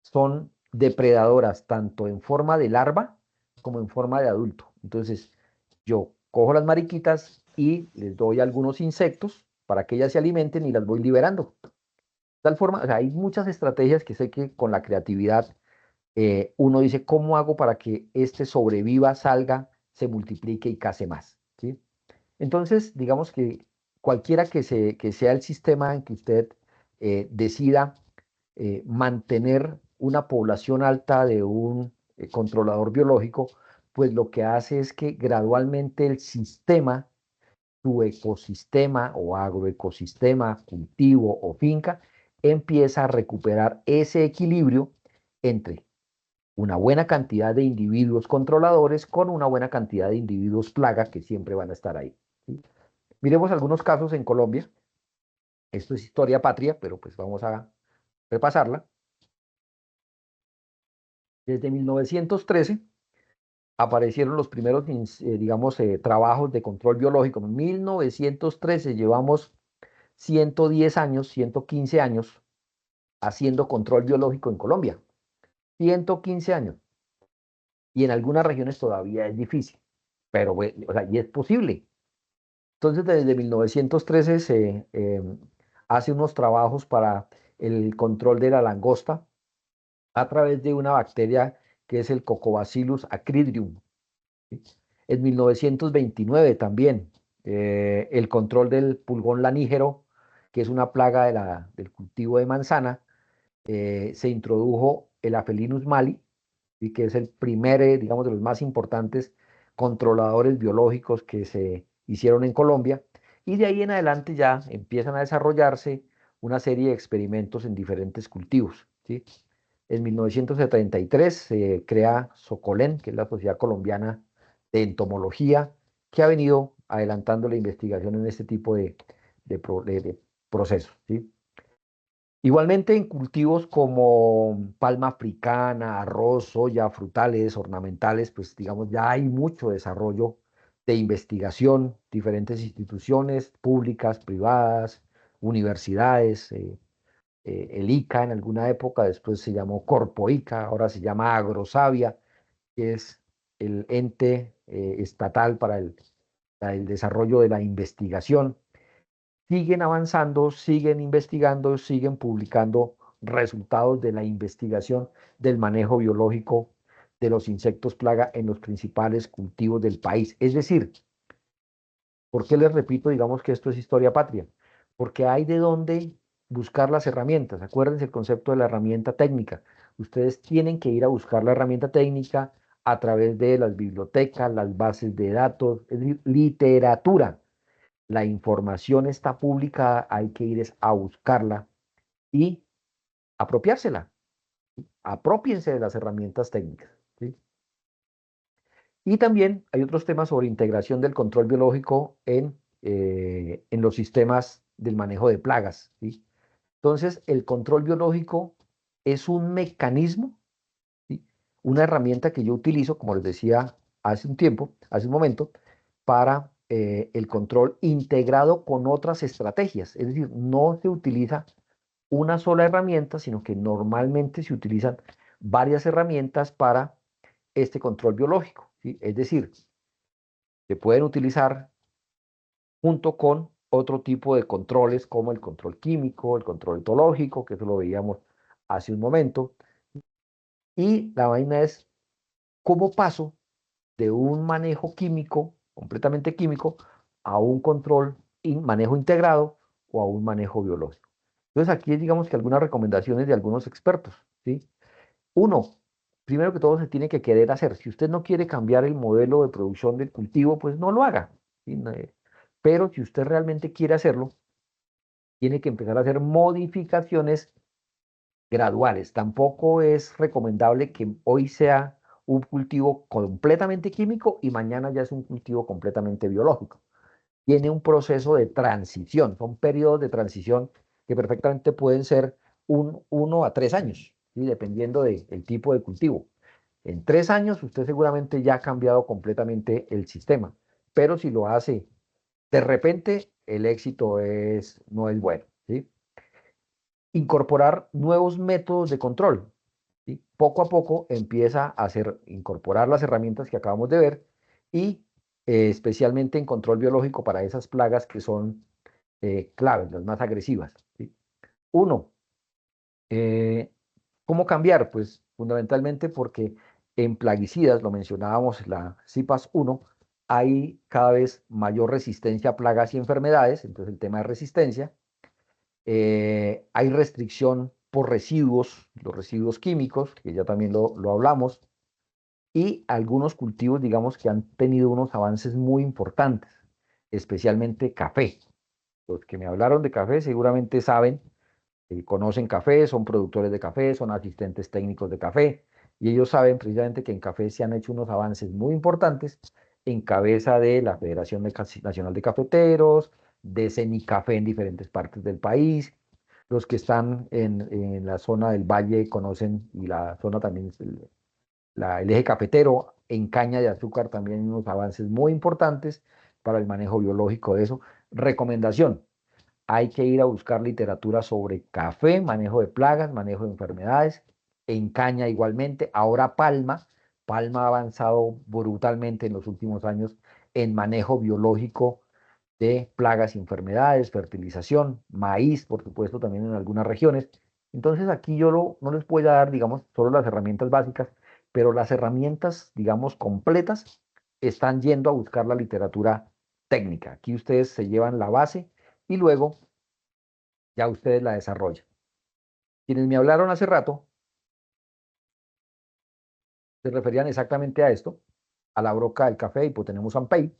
son depredadoras tanto en forma de larva como en forma de adulto. Entonces, yo cojo las mariquitas y les doy algunos insectos para que ellas se alimenten y las voy liberando. De tal forma, o sea, hay muchas estrategias que sé que con la creatividad uno dice, ¿cómo hago para que este sobreviva, salga, se multiplique y case más? ¿Sí? Entonces, digamos que cualquiera que sea el sistema en que usted decida mantener una población alta de un controlador biológico, pues lo que hace es que gradualmente el sistema, su ecosistema o agroecosistema, cultivo o finca, empieza a recuperar ese equilibrio entre una buena cantidad de individuos controladores con una buena cantidad de individuos plaga que siempre van a estar ahí, ¿sí? Miremos algunos casos en Colombia. Esto es historia patria, pero pues vamos a repasarla. Desde 1913 aparecieron los primeros, digamos, trabajos de control biológico. En 1913 llevamos 110 años, 115 años haciendo control biológico en Colombia. 115 años. Y en algunas regiones todavía es difícil, pero bueno, o sea, y es posible. Entonces, desde 1913 se hace unos trabajos para el control de la langosta a través de una bacteria que es el Cocobacillus acridrium, ¿sí? En 1929 también el control del pulgón lanígero, que es una plaga del cultivo de manzana, se introdujo el Afelinus mali, y que es el primer, digamos, de los más importantes controladores biológicos que se hicieron en Colombia, y de ahí en adelante ya empiezan a desarrollarse una serie de experimentos en diferentes cultivos, ¿sí? En 1973 se crea Socolén, que es la Sociedad Colombiana de Entomología, que ha venido adelantando la investigación en este tipo de procesos, ¿sí? Igualmente en cultivos como palma africana, arroz, soya, frutales, ornamentales, pues digamos ya hay mucho desarrollo de investigación, diferentes instituciones públicas, privadas, universidades, el ICA en alguna época, después se llamó Corpo ICA, ahora se llama Agrosavia, que es el ente estatal para el desarrollo de la investigación. Siguen avanzando, siguen investigando, siguen publicando resultados de la investigación del manejo biológico de los insectos plaga en los principales cultivos del país. Es decir, ¿por qué les repito, digamos que esto es historia patria? Porque hay de dónde buscar las herramientas. Acuérdense el concepto de la herramienta técnica. Ustedes tienen que ir a buscar la herramienta técnica a través de las bibliotecas, las bases de datos, es decir, literatura. La información está publicada, hay que ir a buscarla y apropiársela. Apropiense de las herramientas técnicas, ¿sí? Y también hay otros temas sobre integración del control biológico en los sistemas del manejo de plagas, ¿sí? Entonces, el control biológico es un mecanismo, ¿sí? Una herramienta que yo utilizo, como les decía hace un tiempo, hace un momento, para el control integrado con otras estrategias. Es decir, no se utiliza una sola herramienta, sino que normalmente se utilizan varias herramientas para este control biológico, ¿sí? Es decir, se pueden utilizar junto con otro tipo de controles como el control químico, el control etológico, que eso lo veíamos hace un momento. Y la vaina es cómo paso de un manejo químico, completamente químico, a un control y manejo integrado o a un manejo biológico. Entonces aquí digamos que algunas recomendaciones de algunos expertos, ¿sí? Uno, primero que todo se tiene que querer hacer. Si usted no quiere cambiar el modelo de producción del cultivo, pues no lo haga, ¿sí? Pero si usted realmente quiere hacerlo, tiene que empezar a hacer modificaciones graduales. Tampoco es recomendable que hoy sea un cultivo completamente químico y mañana ya es un cultivo completamente biológico. Tiene un proceso de transición, son periodos de transición que perfectamente pueden ser 1 a 3 años, ¿sí? Dependiendo del tipo de cultivo. En 3 años usted seguramente ya ha cambiado completamente el sistema, pero si lo hace de repente, el éxito no es bueno, ¿sí? Incorporar nuevos métodos de control, ¿sí? Poco a poco empieza a incorporar las herramientas que acabamos de ver y especialmente en control biológico para esas plagas que son claves, las más agresivas, ¿sí? Uno, eh, ¿cómo cambiar? Pues fundamentalmente porque en plaguicidas, lo mencionábamos, la CIPAS 1, hay cada vez mayor resistencia a plagas y enfermedades, entonces el tema de resistencia. Hay restricción por residuos, los residuos químicos, que ya también lo hablamos, y algunos cultivos, digamos, que han tenido unos avances muy importantes, especialmente café. Los que me hablaron de café seguramente saben, conocen café, son productores de café, son asistentes técnicos de café, y ellos saben precisamente que en café se han hecho unos avances muy importantes en cabeza de la Federación Nacional de Cafeteros, de Cenicafé en diferentes partes del país. Los que están en la zona del valle conocen, y la zona también, el eje cafetero, en caña de azúcar también unos avances muy importantes para el manejo biológico de eso. Recomendación, hay que ir a buscar literatura sobre café, manejo de plagas, manejo de enfermedades, en caña igualmente. Ahora Palma ha avanzado brutalmente en los últimos años en manejo biológico de plagas y enfermedades, fertilización, maíz, por supuesto, también en algunas regiones. Entonces aquí no les voy a dar, digamos, solo las herramientas básicas, pero las herramientas, digamos, completas están yendo a buscar la literatura técnica. Aquí ustedes se llevan la base y luego ya ustedes la desarrollan. Quienes me hablaron hace rato se referían exactamente a esto, a la broca del café, Hipotenemos ampei.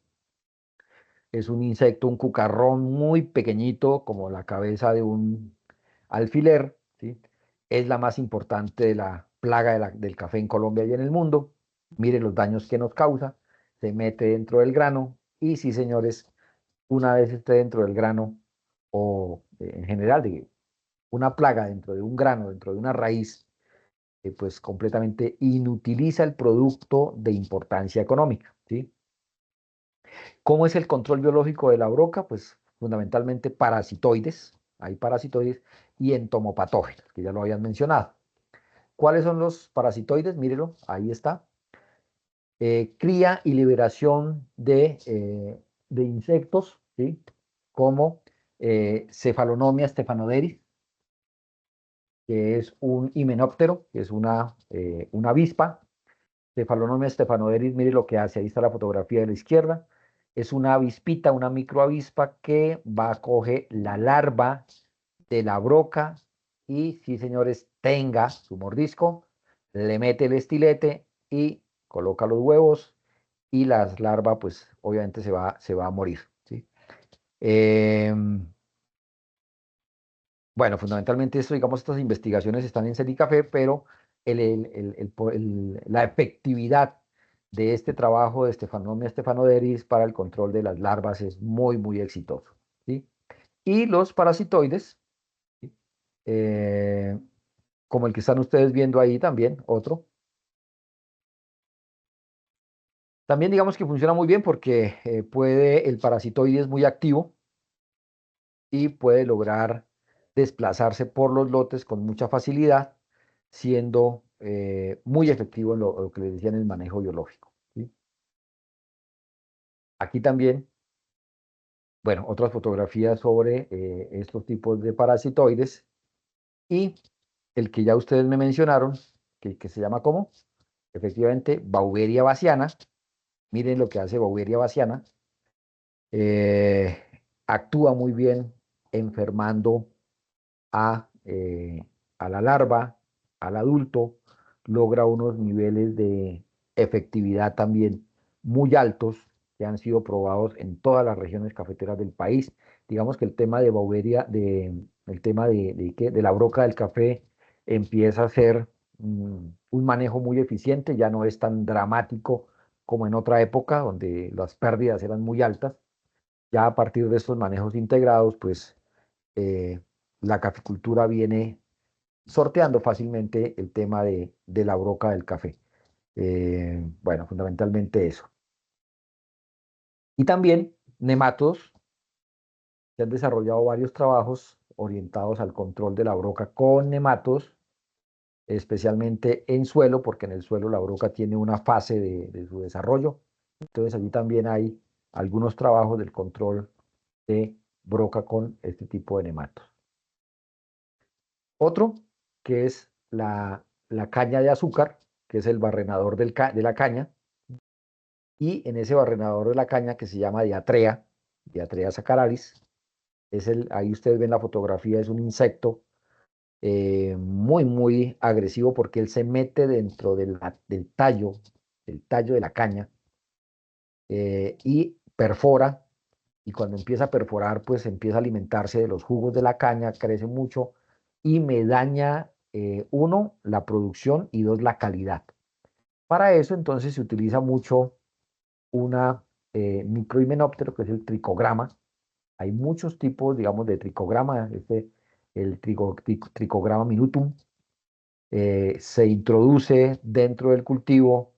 Es un insecto, un cucarrón muy pequeñito, como la cabeza de un alfiler, ¿sí? Es la más importante de la plaga del café en Colombia y en el mundo. Miren los daños que nos causa. Se mete dentro del grano y sí, señores, una vez esté dentro del grano o en general de una plaga dentro de un grano, dentro de una raíz, pues completamente inutiliza el producto de importancia económica, ¿sí? ¿Cómo es el control biológico de la broca? Pues fundamentalmente parasitoides, hay parasitoides y entomopatógenos, que ya lo habían mencionado. ¿Cuáles son los parasitoides? Mírelo, ahí está. Cría y liberación de insectos, ¿sí? Como Cephalonomia stephanoderis, que es un himenóptero, que es una avispa. Cephalonomia stephanoderis, mire lo que hace, ahí está la fotografía de la izquierda. Es una avispita, una microavispa que va a coger la larva de la broca y, sí señores, tenga su mordisco, le mete el estilete y coloca los huevos y las larvas, pues obviamente se va a morir, ¿sí? Bueno, fundamentalmente esto, digamos, estas investigaciones están en Cenicafé, pero la efectividad de este trabajo de Stephanomia stephanoderis para el control de las larvas es muy, muy exitoso, ¿sí? Y los parasitoides, ¿sí? Eh, como el que están ustedes viendo ahí también, otro, También digamos que funciona muy bien porque el parasitoide es muy activo y puede lograr desplazarse por los lotes con mucha facilidad, siendo muy efectivo en lo que les decía en el manejo biológico, ¿sí? Aquí también, bueno, otras fotografías sobre estos tipos de parasitoides y el que ya ustedes me mencionaron, que se llama ¿cómo? Efectivamente, Beauveria bassiana. Miren lo que hace Beauveria bassiana. Actúa muy bien enfermando a la larva, al adulto, logra unos niveles de efectividad también muy altos que han sido probados en todas las regiones cafeteras del país. Digamos que el tema de Beauveria, el tema de la broca del café empieza a ser un manejo muy eficiente, ya no es tan dramático como en otra época donde las pérdidas eran muy altas. Ya a partir de estos manejos integrados, pues eh, la caficultura viene sorteando fácilmente el tema de la broca del café. Bueno, fundamentalmente eso. Y también nematodos, se han desarrollado varios trabajos orientados al control de la broca con nematodos, especialmente en suelo, porque en el suelo la broca tiene una fase de su desarrollo. Entonces allí también hay algunos trabajos del control de broca con este tipo de nematos. Otro que es la caña de azúcar, que es el barrenador de la caña, y en ese barrenador de la caña que se llama Diatrea sacaralis, ahí ustedes ven la fotografía, es un insecto muy agresivo porque él se mete dentro del tallo de la caña y perfora, y cuando empieza a perforar, pues empieza a alimentarse de los jugos de la caña, crece mucho y me daña, uno, la producción y dos, la calidad. Para eso entonces se utiliza mucho una microhimenóptero, que es el tricograma. Hay muchos tipos, digamos, de tricograma. Tricograma minutum se introduce dentro del cultivo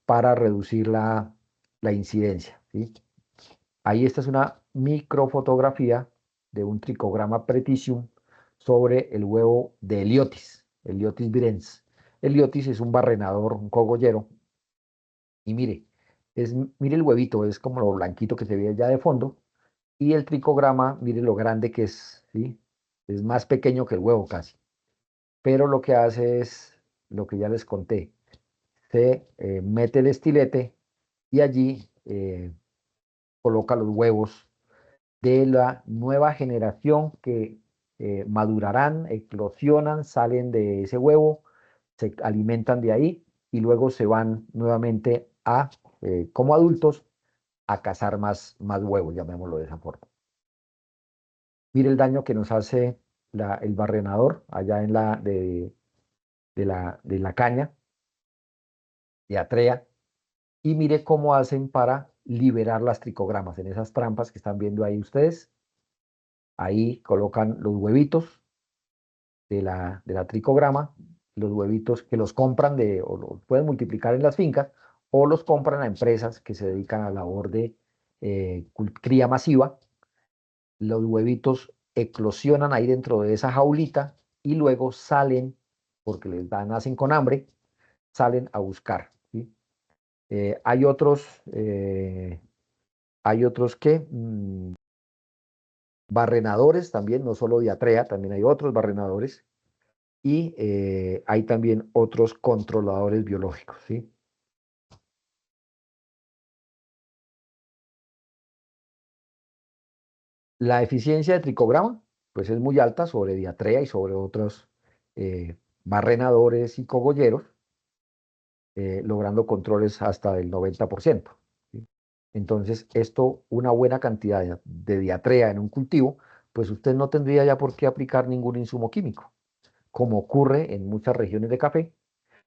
para reducir la incidencia, ¿sí? Ahí esta es una microfotografía de un tricograma preticium sobre el huevo de Heliotis virens. Heliotis es un barrenador, un cogollero. Y mire el huevito, es como lo blanquito que se ve allá de fondo. Y el tricograma, mire lo grande que es, ¿sí? Es más pequeño que el huevo casi. Pero lo que hace es lo que ya les conté. Se mete el estilete y allí coloca los huevos de la nueva generación que madurarán, eclosionan, salen de ese huevo, se alimentan de ahí y luego se van nuevamente como adultos, a cazar más huevos, llamémoslo de esa forma. Mire el daño que nos hace el barrenador allá de la caña, de Atrea, y mire cómo hacen para liberar las tricogramas en esas trampas que están viendo ahí ustedes. Ahí colocan los huevitos de la tricograma, los huevitos que los compran o los pueden multiplicar en las fincas, o los compran a empresas que se dedican a la labor de cría masiva. Los huevitos eclosionan ahí dentro de esa jaulita y luego salen, porque nacen con hambre, salen a buscar, ¿sí? Hay otros que barrenadores también, no solo Diatrea, también hay otros barrenadores y hay también otros controladores biológicos, ¿sí? La eficiencia de tricograma, pues es muy alta sobre Diatrea y sobre otros barrenadores y cogolleros, logrando controles hasta del 90%, ¿sí? Entonces, una buena cantidad de Diatrea en un cultivo, pues usted no tendría ya por qué aplicar ningún insumo químico, como ocurre en muchas regiones de café,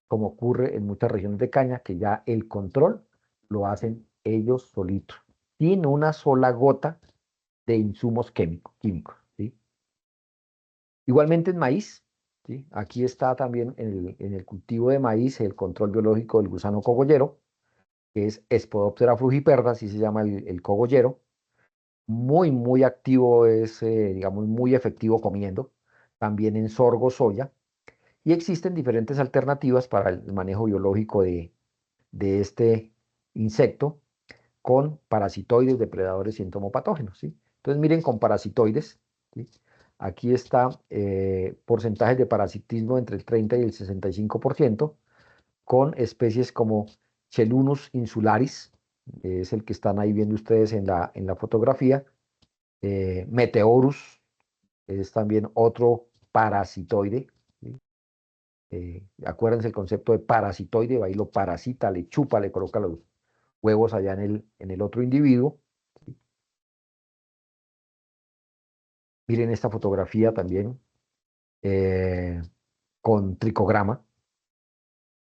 como ocurre en muchas regiones de caña, que ya el control lo hacen ellos solitos, sin una sola gota de insumos químicos, ¿sí? Igualmente en maíz, ¿sí? Aquí está también en el cultivo de maíz el control biológico del gusano cogollero. que es Spodoptera frugiperda, así se llama el cogollero. Muy activo, es, digamos, muy efectivo comiendo, también en sorgo, soya, y existen diferentes alternativas para el manejo biológico de este insecto con parasitoides, depredadores y entomopatógenos, ¿sí? Entonces miren con parasitoides, ¿sí? Aquí está porcentajes de parasitismo entre el 30 y el 65%, con especies como Chelunus insularis, es el que están ahí viendo ustedes en la fotografía. Meteorus es también otro parasitoide, ¿sí? Acuérdense el concepto de parasitoide, va y lo parasita, le chupa, le coloca los huevos allá en el otro individuo. ¿Sí? Miren esta fotografía también con tricograma.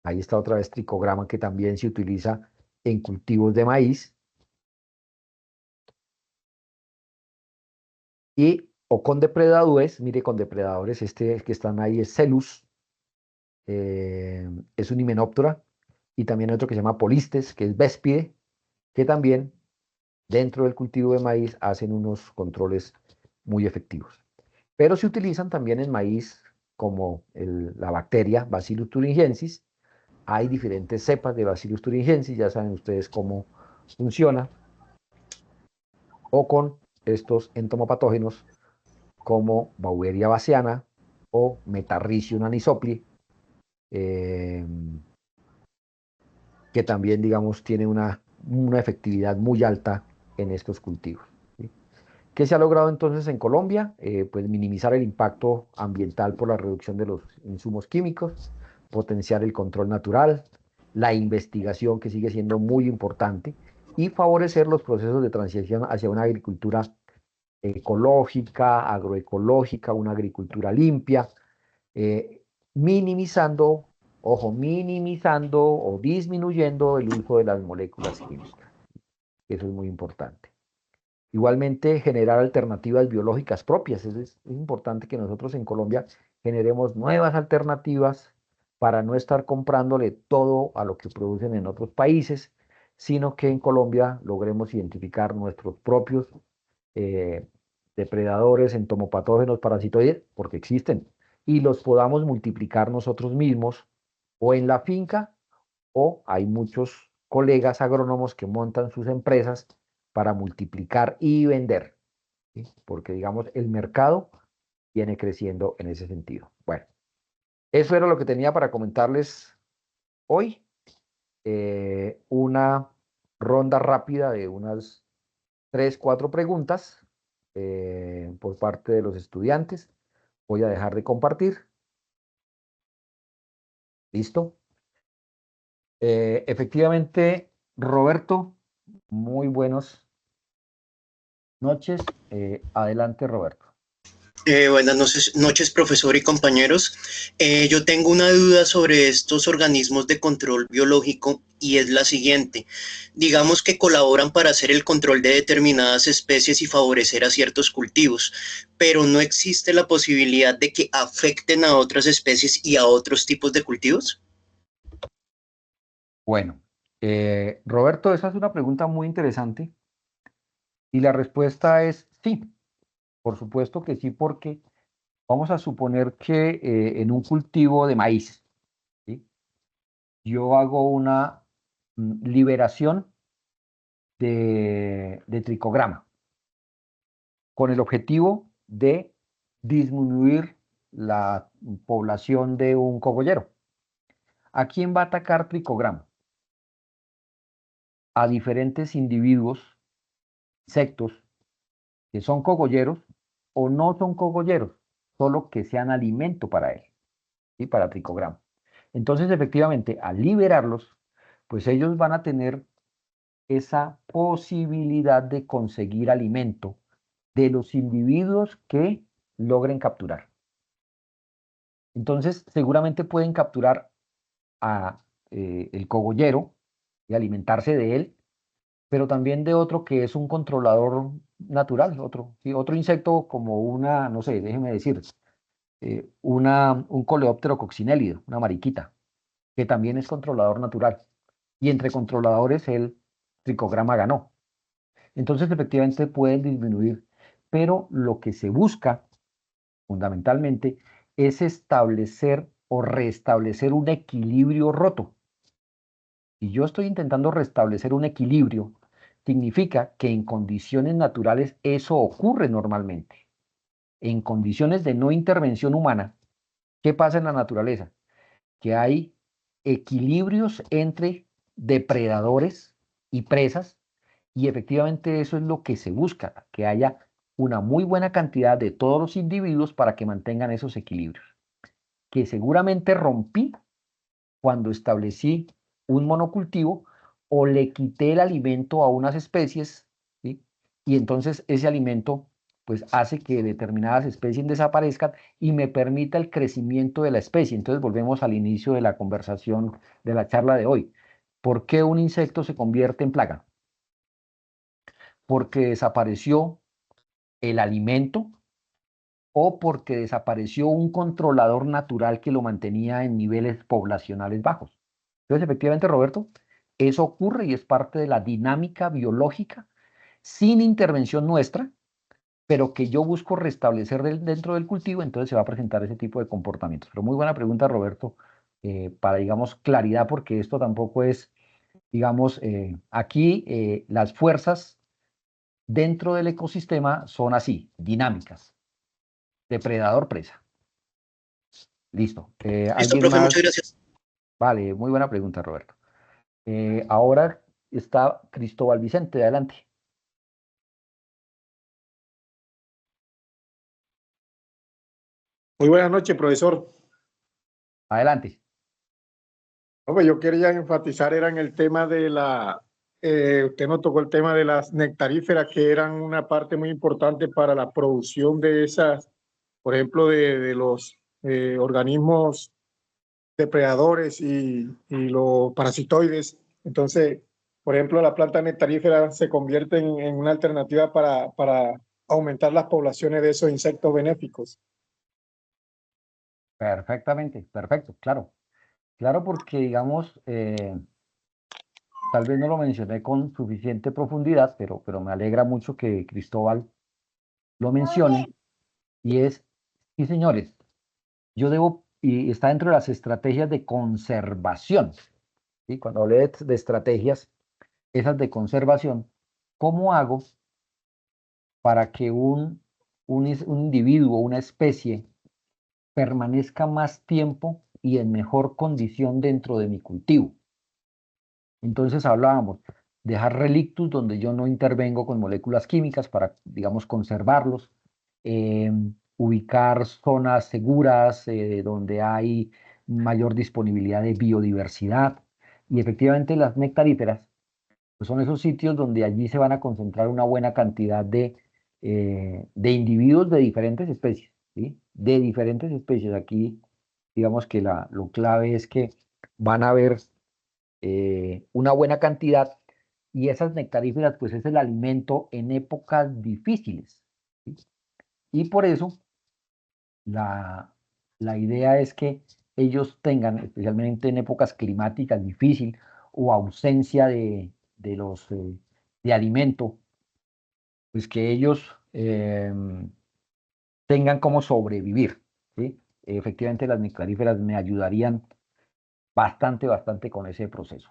Ahí está otra vez tricograma, que también se utiliza en cultivos de maíz. Y o con depredadores, mire, con depredadores, este que están ahí es Celus, es un himenóptera, y también otro que se llama Polistes, que es véspide, que también dentro del cultivo de maíz hacen unos controles muy efectivos. Pero se utilizan también en maíz como la bacteria Bacillus thuringiensis. Hay diferentes cepas de Bacillus thuringiensis, ya saben ustedes cómo funciona, o con estos entomopatógenos como Beauveria bassiana o Metarrhizium anisopli, eh, que también, digamos, tiene una efectividad muy alta en estos cultivos, ¿sí? ¿Qué se ha logrado entonces en Colombia? Pues minimizar el impacto ambiental por la reducción de los insumos químicos, potenciar el control natural, la investigación, que sigue siendo muy importante, y favorecer los procesos de transición hacia una agricultura ecológica, agroecológica, una agricultura limpia, eh, minimizando, ojo, minimizando o disminuyendo el uso de las moléculas químicas. Eso es muy importante. Igualmente, generar alternativas biológicas propias. Es importante que nosotros en Colombia generemos nuevas alternativas para no estar comprándole todo a lo que producen en otros países, sino que en Colombia logremos identificar nuestros propios eh, depredadores, entomopatógenos, parasitoides, porque existen, y los podamos multiplicar nosotros mismos o en la finca, o hay muchos colegas agrónomos que montan sus empresas para multiplicar y vender, ¿sí? Porque, digamos, el mercado viene creciendo en ese sentido. Bueno, eso era lo que tenía para comentarles hoy. Una ronda rápida de unas 3, 4 preguntas por parte de los estudiantes. Voy a dejar de compartir. ¿Listo? Efectivamente, Roberto, muy buenas noches. Adelante, Roberto. Buenas noches, profesor y compañeros. Yo tengo una duda sobre estos organismos de control biológico y es la siguiente. Digamos que colaboran para hacer el control de determinadas especies y favorecer a ciertos cultivos, pero no existe la posibilidad de que afecten a otras especies y a otros tipos de cultivos. Bueno, Roberto, esa es una pregunta muy interesante y la respuesta es sí. Por supuesto que sí, porque vamos a suponer que en un cultivo de maíz, ¿sí? Yo hago una liberación de tricograma con el objetivo de disminuir la población de un cogollero. ¿A quién va a atacar tricograma? A diferentes individuos, insectos, que son cogolleros o no son cogolleros, solo que sean alimento para él, ¿sí? Para tricograma. Entonces, efectivamente, al liberarlos, pues ellos van a tener esa posibilidad de conseguir alimento de los individuos que logren capturar. Entonces, seguramente pueden capturar a el cogollero y alimentarse de él, pero también de otro que es un controlador natural, otro, ¿sí? Otro insecto como una, no sé, déjeme decir, un coleóptero coccinélido, una mariquita, que también es controlador natural. y entre controladores el tricograma ganó. Entonces, efectivamente pueden disminuir, pero lo que se busca fundamentalmente es establecer o restablecer un equilibrio roto. Y yo estoy intentando restablecer un equilibrio, significa que en condiciones naturales eso ocurre normalmente. En condiciones de no intervención humana, ¿qué pasa en la naturaleza? Que hay equilibrios entre depredadores y presas, y efectivamente eso es lo que se busca, que haya una muy buena cantidad de todos los individuos para que mantengan esos equilibrios, que seguramente rompí cuando establecí un monocultivo o le quité el alimento a unas especies, ¿sí? Y entonces ese alimento pues hace que determinadas especies desaparezcan y me permita el crecimiento de la especie. Entonces volvemos al inicio de la conversación, de la charla de hoy. ¿Por qué un insecto se convierte en plaga? Porque desapareció el alimento o porque desapareció un controlador natural que lo mantenía en niveles poblacionales bajos. Entonces, efectivamente, Roberto, eso ocurre y es parte de la dinámica biológica sin intervención nuestra, pero que yo busco restablecer dentro del cultivo, entonces se va a presentar ese tipo de comportamientos. Pero muy buena pregunta, Roberto, para, digamos, claridad, porque esto tampoco es, digamos, aquí las fuerzas dentro del ecosistema son así, dinámicas, depredador-presa. Listo. Listo, ¿Alguien profe, más? muchas gracias. Vale, muy buena pregunta, Roberto. Ahora está Cristóbal Vicente, adelante. Muy buenas noches, profesor. Adelante. Hombre, yo quería enfatizar era en el tema de usted nos tocó el tema de las nectaríferas, que eran una parte muy importante para la producción de esas, por ejemplo, de los organismos depredadores y los parasitoides. Entonces, por ejemplo, la planta nectarífera se convierte en una alternativa para aumentar las poblaciones de esos insectos benéficos. Perfectamente, perfecto, claro. Claro, porque, digamos, tal vez no lo mencioné con suficiente profundidad, pero me alegra mucho que Cristóbal lo mencione. Y es, sí, señores, yo debo, y está dentro de las estrategias de conservación. ¿Sí? Cuando hablé de estrategias, esas de conservación, ¿cómo hago para que un individuo, una especie, permanezca más tiempo y en mejor condición dentro de mi cultivo? Entonces hablábamos, dejar relictus donde yo no intervengo con moléculas químicas para, digamos, conservarlos, ubicar zonas seguras donde hay mayor disponibilidad de biodiversidad. Y efectivamente las nectaríferas pues son esos sitios donde allí se van a concentrar una buena cantidad de individuos de diferentes especies, ¿sí? De diferentes especies. Aquí, digamos que lo clave es que van a haber una buena cantidad y esas nectaríferas, pues es el alimento en épocas difíciles, ¿sí? Y por eso la idea es que ellos tengan, especialmente en épocas climáticas difíciles o ausencia de alimento, pues que ellos tengan cómo sobrevivir, ¿sí? Efectivamente, las nectaríferas me ayudarían bastante, bastante con ese proceso.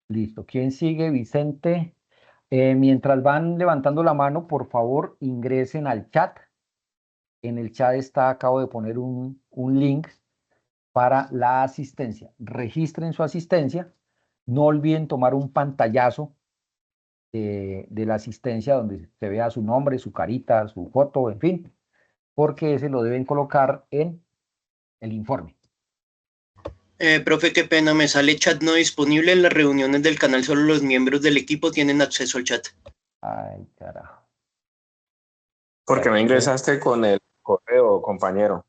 Listo. ¿Quién sigue? Vicente. Mientras van levantando la mano, por favor, ingresen al chat. En el chat acabo de poner un link para la asistencia. Registren su asistencia. No olviden tomar un pantallazo de la asistencia donde se vea su nombre, su carita, su foto, en fin, porque ese lo deben colocar en el informe. Profe, qué pena, me sale chat no disponible en las reuniones del canal, solo los miembros del equipo tienen acceso al chat. Ay, carajo. Porque me ingresaste con el correo, compañero.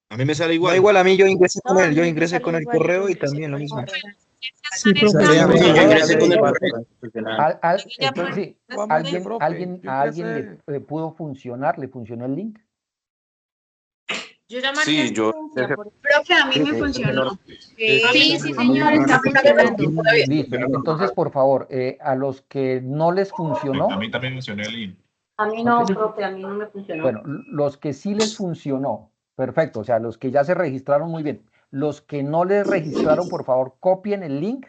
A mí me sale No, igual. igual a mí yo ingresé con No, él, yo a mí me ingresé sale con el igual, correo yo y ingresé también lo con el mismo. correo. Sí, profe, Sí, yo profe, yo igual. ingresé con el correo. Entonces, sí, ¿a alguien le pudo funcionar? ¿Le funcionó el link? Yo ya marqué Sí, yo. asistencia, por- Profe, a mí Sí, me sí, funcionó. Sí, sí, señor, está funcionando. Listo. Entonces, por favor, a los que no les funcionó, A mí también mencioné el link. A mí no, Ok. profe, a mí no me funcionó. bueno, los que sí les funcionó, perfecto, o sea, los que ya se registraron muy bien. Los que no les registraron, por favor, copien el link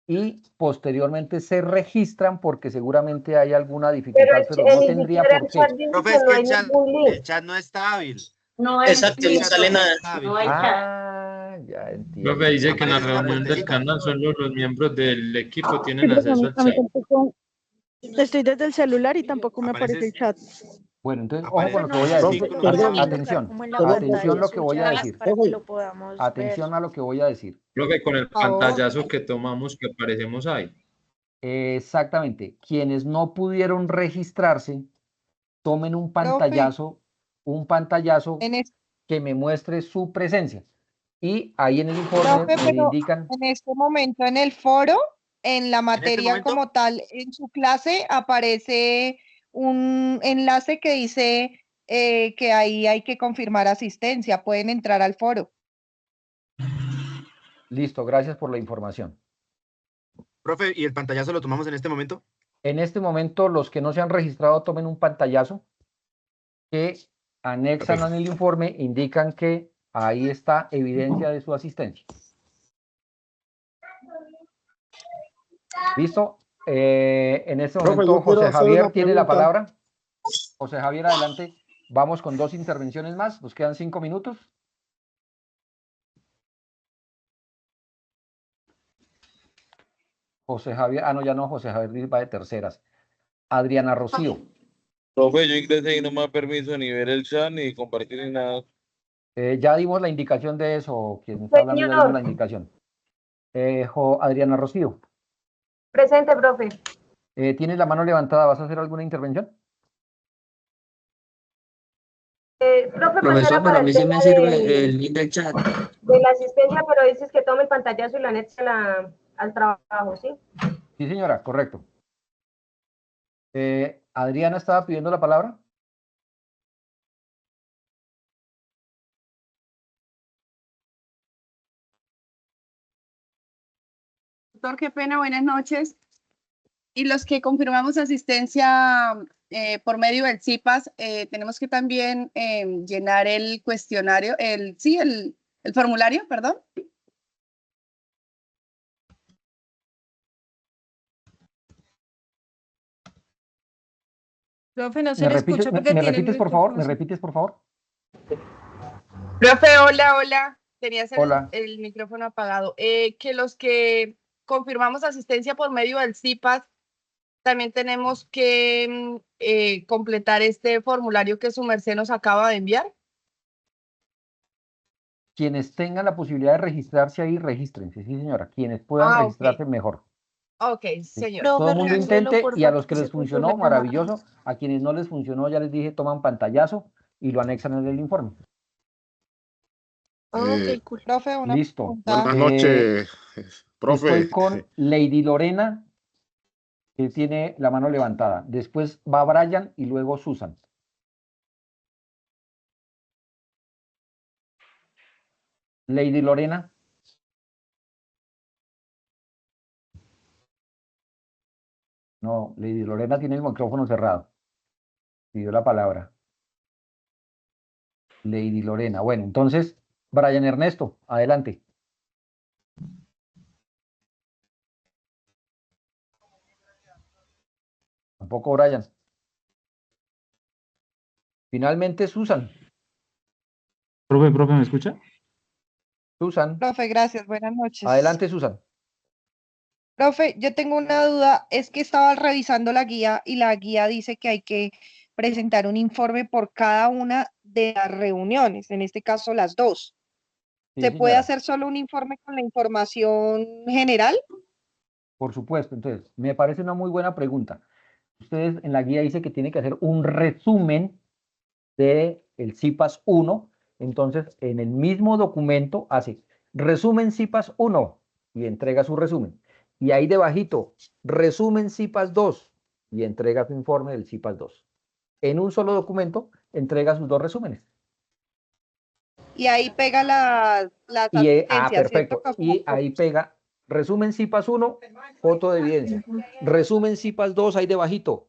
y posteriormente se registran porque seguramente hay alguna dificultad, pero no tendría por qué. Profe, es que el chat no está hábil. No hay Exacto, no sale nada. No hay chat. Ah, ya entiendo. Profe, dice que en la Aparece una reunión del puertecita. canal solo los miembros del equipo Sí, tienen pero acceso al a mí chat. tampoco. Estoy desde el celular y tampoco me Aparece- aparece el chat. Bueno, entonces, ojo Aparece con lo que un voy a decir. círculo Perdón, naranja. Atención, Como en la atención pantalla, lo que voy a su chat, decir. para que lo podamos Atención a lo que voy a decir. Profe, con el favor. pantallazo que tomamos que aparecemos ahí. Exactamente. Quienes no pudieron registrarse, tomen un pantallazo En, es- que me muestre su presencia. Y ahí en el informe Profe, me pero indican, en este momento en el foro, en la materia momento? como tal, en su clase aparece un enlace que dice que ahí hay que confirmar asistencia. Pueden entrar al foro. listo, gracias por la información. Profe, ¿y el pantallazo lo tomamos en este momento? En este momento, los que no se han registrado, tomen un pantallazo que anexan en el informe, indican que ahí está evidencia de su asistencia. ¿Listo? En este Profe, momento, yo quiero José hacer Javier una tiene la pregunta. palabra. José Javier, adelante. Vamos con 2 intervenciones más. Nos quedan 5 minutos. José Javier, no, ya no, José Javier va de terceras. Adriana Rocío. Profe, yo ingresé y no me da permiso ni ver el chat ni compartir ni nada. Ya dimos la indicación de eso. Quien está hablando ya dimos la indicación. Adriana Rocío. Presente, profe. Tienes la mano levantada. ¿Vas a hacer alguna intervención? Profe, Profesor, pero a mí sí me sirve el link del chat. de la asistencia, pero dices que tome el pantallazo y la anexe al trabajo, ¿sí? Sí, señora, correcto. Adriana estaba pidiendo la palabra. Doctor, qué pena, buenas noches. Y los que confirmamos asistencia por medio del CIPAS, tenemos que también llenar el cuestionario, el formulario, perdón. Profe, no ¿Me se le repites, escucha porque me tiene el repites, por favor? ¿Me micrófono. repites, por favor? Profe, hola. Tenías Hola. el micrófono apagado. Que los que confirmamos asistencia por medio del CIPAS, también tenemos que completar este formulario que su merced nos acaba de enviar. Quienes tengan la posibilidad de registrarse ahí, regístrense, sí, señora. Quienes puedan Ah, ok. registrarse, mejor. Ok, Sí. señor. Todo el mundo Profe, intente por y a favor, los que les se funcionó, confirme nada. maravilloso. A quienes no les funcionó, ya les dije, toman pantallazo y lo anexan en el informe. Ok, cool. Profe, una Listo. pregunta. Buenas noches, profe. Estoy con Lady Lorena, que tiene la mano levantada. Después va Brian y luego Susan. Lady Lorena. No, Lady Lorena tiene el micrófono cerrado. Pidió la palabra. Lady Lorena. Bueno, entonces, Brian Ernesto, adelante. Tampoco Brian. Finalmente, Susan. Profe, ¿me escucha? Susan. Profe, gracias. Buenas noches. Adelante, Susan. Profe, yo tengo una duda. Es que estaba revisando la guía y la guía dice que hay que presentar un informe por cada una de las reuniones, en este caso las 2. Sí, ¿Se puede señora. hacer solo un informe con la información general? Por supuesto. Entonces, me parece una muy buena pregunta. Ustedes en la guía dice que tiene que hacer un resumen de el CIPAS 1. Entonces, en el mismo documento hace resumen CIPAS 1 y entrega su resumen. Y ahí debajito, resumen CIPAS 2 y entrega su informe del CIPAS 2. en un solo documento entrega sus dos resúmenes. Y ahí pega las asistencias, ¿cierto? Perfecto. Y ahí pega resumen CIPAS 1, foto de evidencia. Resumen CIPAS 2, ahí debajito,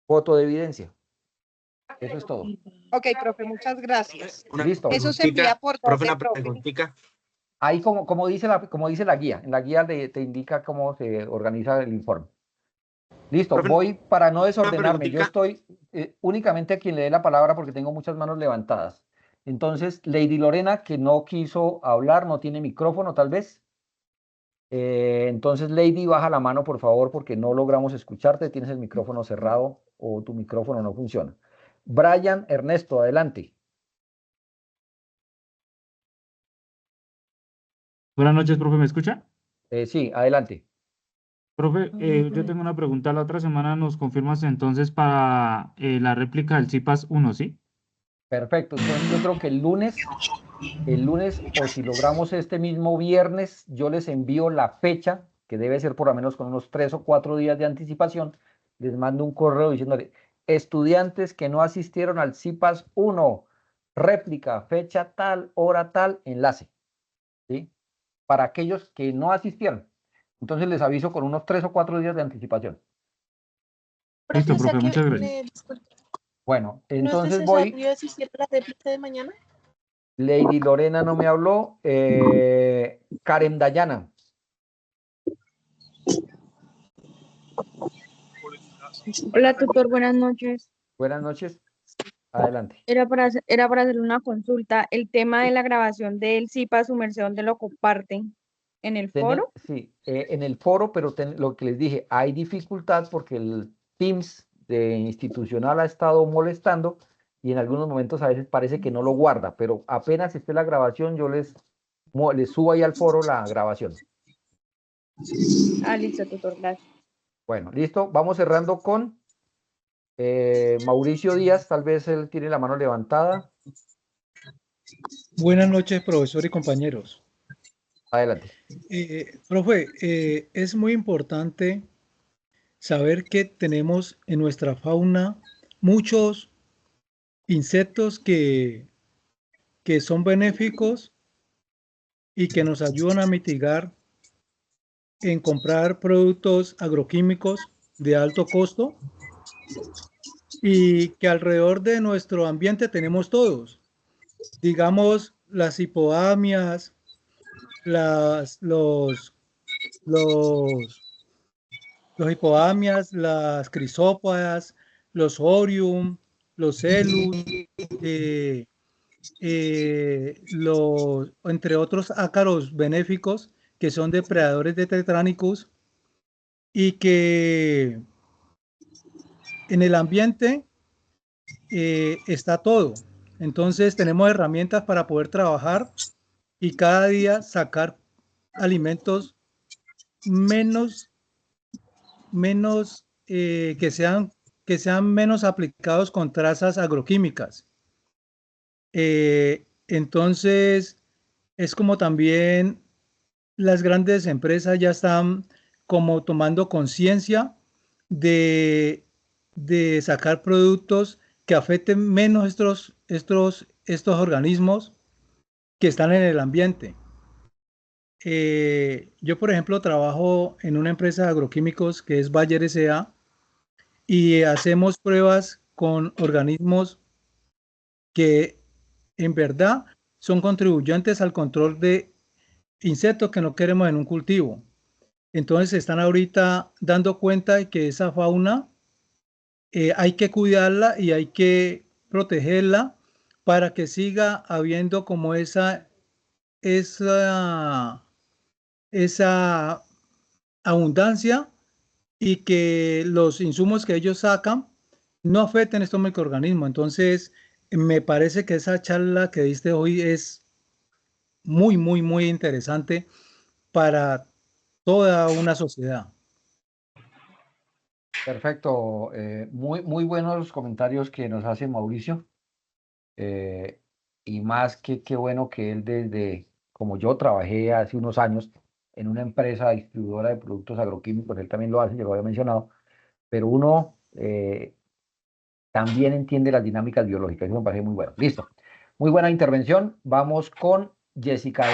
foto de evidencia. Eso es todo. Ok, profe, muchas gracias. Listo. Eso se envía por Profe, dónde, una profe. preguntita. Ahí como dice la guía, en la guía te indica cómo se organiza el informe. Listo, Profe, voy para no una desordenarme. Yo preguntita. estoy únicamente a quien le dé la palabra porque tengo muchas manos levantadas. Entonces, Lady Lorena, que no quiso hablar, no tiene micrófono tal vez. Entonces, Lady, baja la mano, por favor, porque no logramos escucharte. Tienes el micrófono cerrado o tu micrófono no funciona. Brian Ernesto, adelante. Buenas noches, profe, ¿me escucha? Sí, adelante. Profe, yo tengo una pregunta. La otra semana nos confirmas entonces para la réplica del CIPAS 1, ¿sí? Perfecto. Entonces, yo creo que el lunes, o si logramos este mismo viernes, yo les envío la fecha, que debe ser por lo menos con unos 3 o 4 días de anticipación. Les mando un correo diciéndole, estudiantes que no asistieron al CIPAS 1, réplica, fecha tal, hora tal, enlace, ¿sí? Para aquellos que no asistieron. Entonces les aviso con unos 3 o 4 días de anticipación. Listo, profe, muchas gracias. Bueno, ¿No es entonces voy. necesario asistir a la réplica de mañana? Lady Lorena no me habló. Karen Dayana. Hola, tutor, buenas noches. Buenas noches. Adelante. Era para hacer una consulta. El tema de la grabación del CIPA, su merced, ¿dónde lo comparten? ¿En el foro? Sí, en el foro, pero lo que les dije, hay dificultad porque el Teams de institucional ha estado molestando y en algunos momentos a veces parece que no lo guarda, pero apenas esté la grabación, yo les subo ahí al foro la grabación. Ah, listo, tutor, gracias. Bueno, listo. Vamos cerrando con Mauricio Díaz, tal vez él tiene la mano levantada. Buenas noches, profesor y compañeros. Adelante. Profe, es muy importante saber que tenemos en nuestra fauna muchos insectos que son benéficos y que nos ayudan a mitigar en comprar productos agroquímicos de alto costo y que alrededor de nuestro ambiente tenemos todos. Digamos, las hipoamias, los hipoamias, las crisópodas, los orium, los celus, entre otros ácaros benéficos que son depredadores de Tetranicus y que en el ambiente está todo. Entonces tenemos herramientas para poder trabajar y cada día sacar alimentos menos que sean menos aplicados con trazas agroquímicas. Entonces es como también las grandes empresas ya están como tomando conciencia de sacar productos que afecten menos estos organismos que están en el ambiente. Yo, por ejemplo, trabajo en una empresa de agroquímicos que es Bayer S.A. y hacemos pruebas con organismos que en verdad son contribuyentes al control de insectos que no queremos en un cultivo. Entonces están ahorita dando cuenta de que esa fauna hay que cuidarla y hay que protegerla para que siga habiendo como esa abundancia y que los insumos que ellos sacan no afecten estos microorganismos. Entonces, me parece que esa charla que diste hoy es muy, muy, muy interesante para toda una sociedad. Perfecto. Muy, muy buenos los comentarios que nos hace Mauricio. Y más que qué bueno que él desde, como yo trabajé hace unos años en una empresa distribuidora de productos agroquímicos, él también lo hace, yo lo había mencionado, pero uno también entiende las dinámicas biológicas. Eso me parece muy bueno. Listo. Muy buena intervención. Vamos con Jessica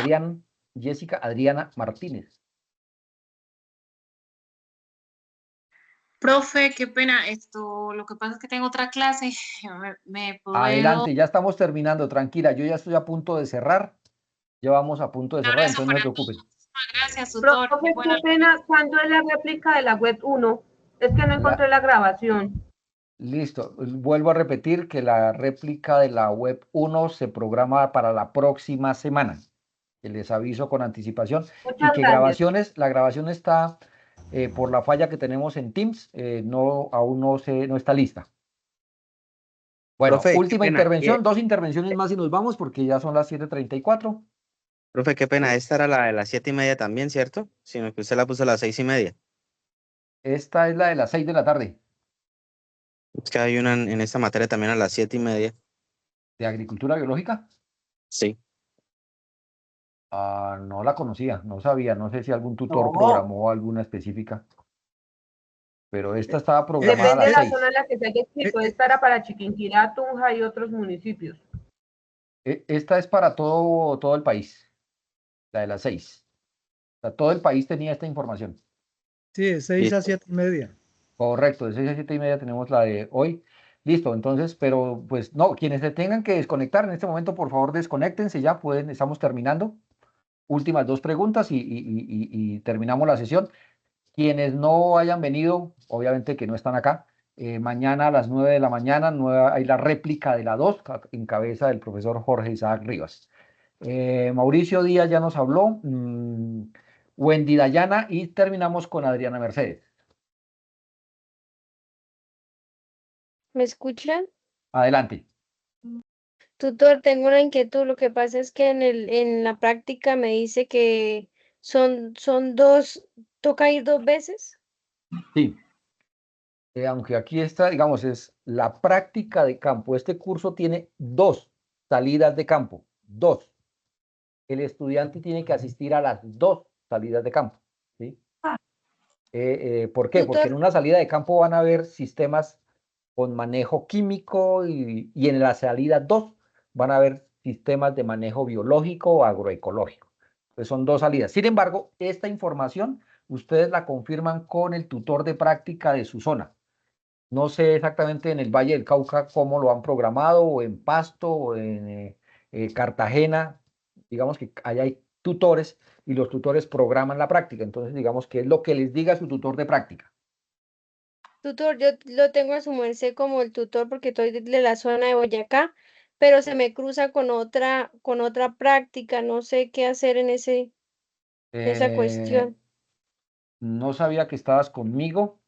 Adriana Martínez. Profe, qué pena, lo que pasa es que tengo otra clase, me puedo... Adelante, ya estamos terminando, tranquila, yo ya estoy a punto de cerrar, ya vamos a punto de cerrar, entonces no se preocupen. Gracias, tutor. Profe, qué pena, ¿cuándo es la réplica de la web 1? Es que no encontré la grabación. Listo, vuelvo a repetir que la réplica de la web 1 se programa para la próxima semana, que les aviso con anticipación, Muchas y que gracias. la grabación está, por la falla que tenemos en Teams, aún no está lista. Bueno, Profe, qué última pena. intervención, 2 intervenciones más y nos vamos porque ya son las 7:34. Profe, qué pena. Esta era la de las 7:30 también, ¿cierto? Sino que usted la puso a las 6:30. Esta es la de las 6 de la tarde. Es que hay una en esta materia también a las 7:30. ¿De agricultura biológica? Sí. No la conocía, no sabía, no sé si algún tutor programó alguna específica. Pero esta estaba programada a Depende de las la 6. zona en la que se haya escrito. Esta era para Chiquinquirá, Tunja y otros municipios. Esta es para todo el país, la de las 6. O sea, todo el país tenía esta información. Sí, de 6 a 7:30. Correcto, de 6 a 7:30 tenemos la de hoy. Listo, entonces, pero pues no, quienes se tengan que desconectar en este momento, por favor, desconéctense ya, estamos terminando. Últimas 2 preguntas y terminamos la sesión. Quienes no hayan venido, obviamente que no están acá, mañana a las 9 de la mañana hay la réplica de la 2 en cabeza del profesor Jorge Isaac Rivas. Mauricio Díaz ya nos habló, Wendy Dayana, y terminamos con Adriana Mercedes. ¿Me escuchan? Adelante. Tutor, tengo una inquietud. Lo que pasa es que en la práctica me dice que son 2, toca ir 2 veces. Sí. Aunque aquí está, digamos, es la práctica de campo. Este curso tiene 2 salidas de campo. 2. El estudiante tiene que asistir a las 2 salidas de campo. ¿Sí? ¿Por qué? Porque en una salida de campo van a haber sistemas con manejo químico y en la salida 2 van a haber sistemas de manejo biológico o agroecológico. Entonces son 2 salidas. Sin embargo, esta información ustedes la confirman con el tutor de práctica de su zona. No sé exactamente en el Valle del Cauca cómo lo han programado, o en Pasto, o en Cartagena. Digamos que allá hay tutores y los tutores programan la práctica. Entonces, digamos que es lo que les diga su tutor de práctica. Tutor, yo lo tengo a su merced como el tutor porque estoy de la zona de Boyacá, pero se me cruza con otra práctica. No sé qué hacer en esa cuestión. No sabía que estabas conmigo.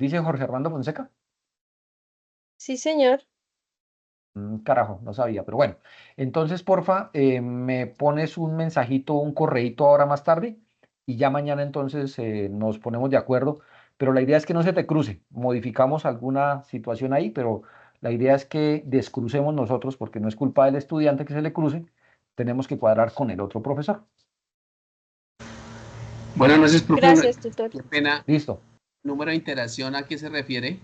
¿Dice Jorge Armando Fonseca? Sí, señor. Carajo, no sabía, pero bueno. Entonces, porfa, me pones un mensajito, un correíto ahora más tarde y ya mañana entonces nos ponemos de acuerdo. Pero la idea es que no se te cruce. Modificamos alguna situación ahí, pero la idea es que descrucemos nosotros porque no es culpa del estudiante que se le cruce. Tenemos que cuadrar con el otro profesor. Buenas noches, profe. Gracias, tutor. Qué pena. Listo. ¿Número de interacción a qué se refiere?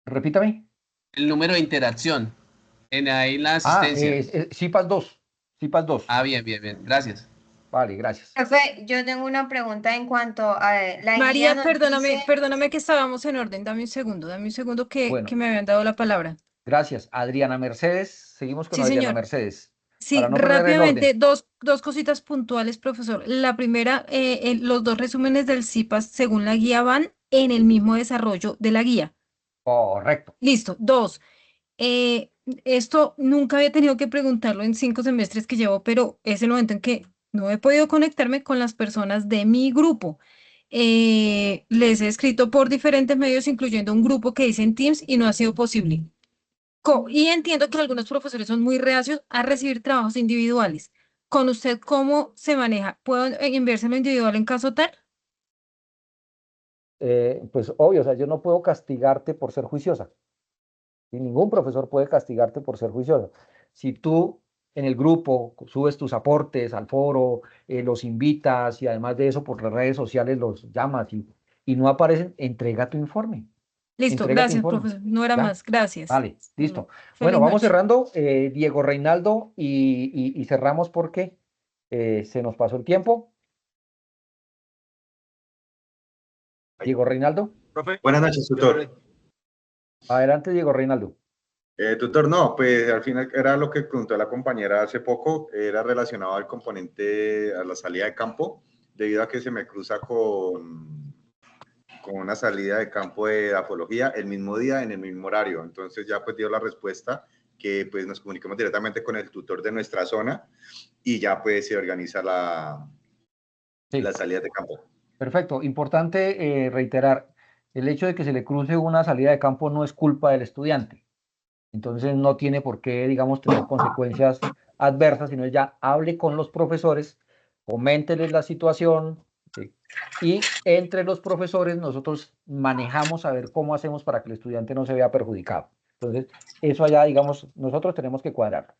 Repítame. El número de interacción. En ahí la asistencia. CIPAS 2. CIPAS 2. Ah, bien. Gracias. Vale, gracias. Profe, yo tengo una pregunta en cuanto a la María, guía nos perdóname que estábamos en orden. Dame un segundo que Bueno. me habían dado la palabra. Gracias. Adriana Mercedes. Seguimos con Sí, Adriana señor. Mercedes. Sí, Para no perder el rápidamente, orden. dos cositas puntuales, profesor. La primera, los 2 resúmenes del CIPAS según la guía van en el mismo desarrollo de la guía. Correcto. Listo. 2, esto nunca había tenido que preguntarlo en 5 semestres que llevo, pero es el momento en que no he podido conectarme con las personas de mi grupo. Les he escrito por diferentes medios, incluyendo un grupo que dice en Teams, y no ha sido posible. Y entiendo que algunos profesores son muy reacios a recibir trabajos individuales. ¿Con usted cómo se maneja? ¿Puedo enviárselo individual en caso tal? Pues obvio, o sea, yo no puedo castigarte por ser juiciosa. Y ningún profesor puede castigarte por ser juiciosa. Si tú en el grupo subes tus aportes al foro, los invitas y además de eso por las redes sociales los llamas y no aparecen, entrega tu informe. Listo, entrega tu gracias, informe. profesor. No era ¿Ya? más, gracias. Vale, listo. Feliz Bueno, vamos noche. cerrando. Diego Reinaldo, y cerramos porque se nos pasó el tiempo. Diego Reinaldo. Profe. Buenas noches, tutor. Adelante, Diego Reinaldo. Tutor, no, pues al final era lo que preguntó la compañera hace poco, era relacionado al componente, a la salida de campo, debido a que se me cruza con una salida de campo de dafología el mismo día, en el mismo horario. Entonces ya pues dio la respuesta que pues nos comunicamos directamente con el tutor de nuestra zona y ya pues se organiza la salida de campo. Perfecto. Importante reiterar, el hecho de que se le cruce una salida de campo no es culpa del estudiante. Entonces no tiene por qué, digamos, tener consecuencias adversas, sino ya hable con los profesores, coménteles la situación, ¿sí? Y entre los profesores nosotros manejamos a ver cómo hacemos para que el estudiante no se vea perjudicado. Entonces, eso allá, digamos, nosotros tenemos que cuadrarlo.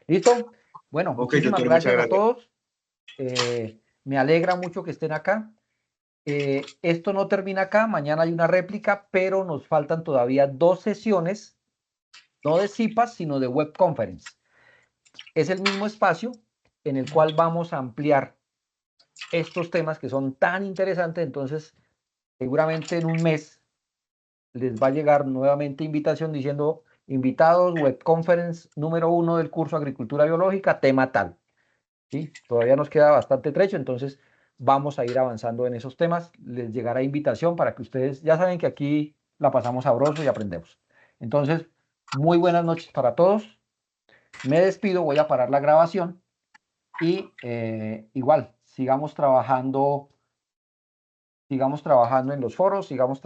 ¿Listo? Bueno, muchísimas doctor, gracias muchas a todos. Me alegra mucho que estén acá. Esto no termina acá, mañana hay una réplica, pero nos faltan todavía 2 sesiones, no de CIPAS, sino de web conference. Es el mismo espacio en el cual vamos a ampliar estos temas que son tan interesantes. Entonces, seguramente en un mes les va a llegar nuevamente invitación diciendo: invitados, web conference número 1 del curso Agricultura Biológica, tema tal. ¿Sí? Todavía nos queda bastante trecho, entonces vamos a ir avanzando en esos temas. Les llegará invitación para que ustedes, ya saben que aquí la pasamos sabroso y aprendemos. Entonces, muy buenas noches para todos. Me despido, voy a parar la grabación y igual, sigamos trabajando en los foros, sigamos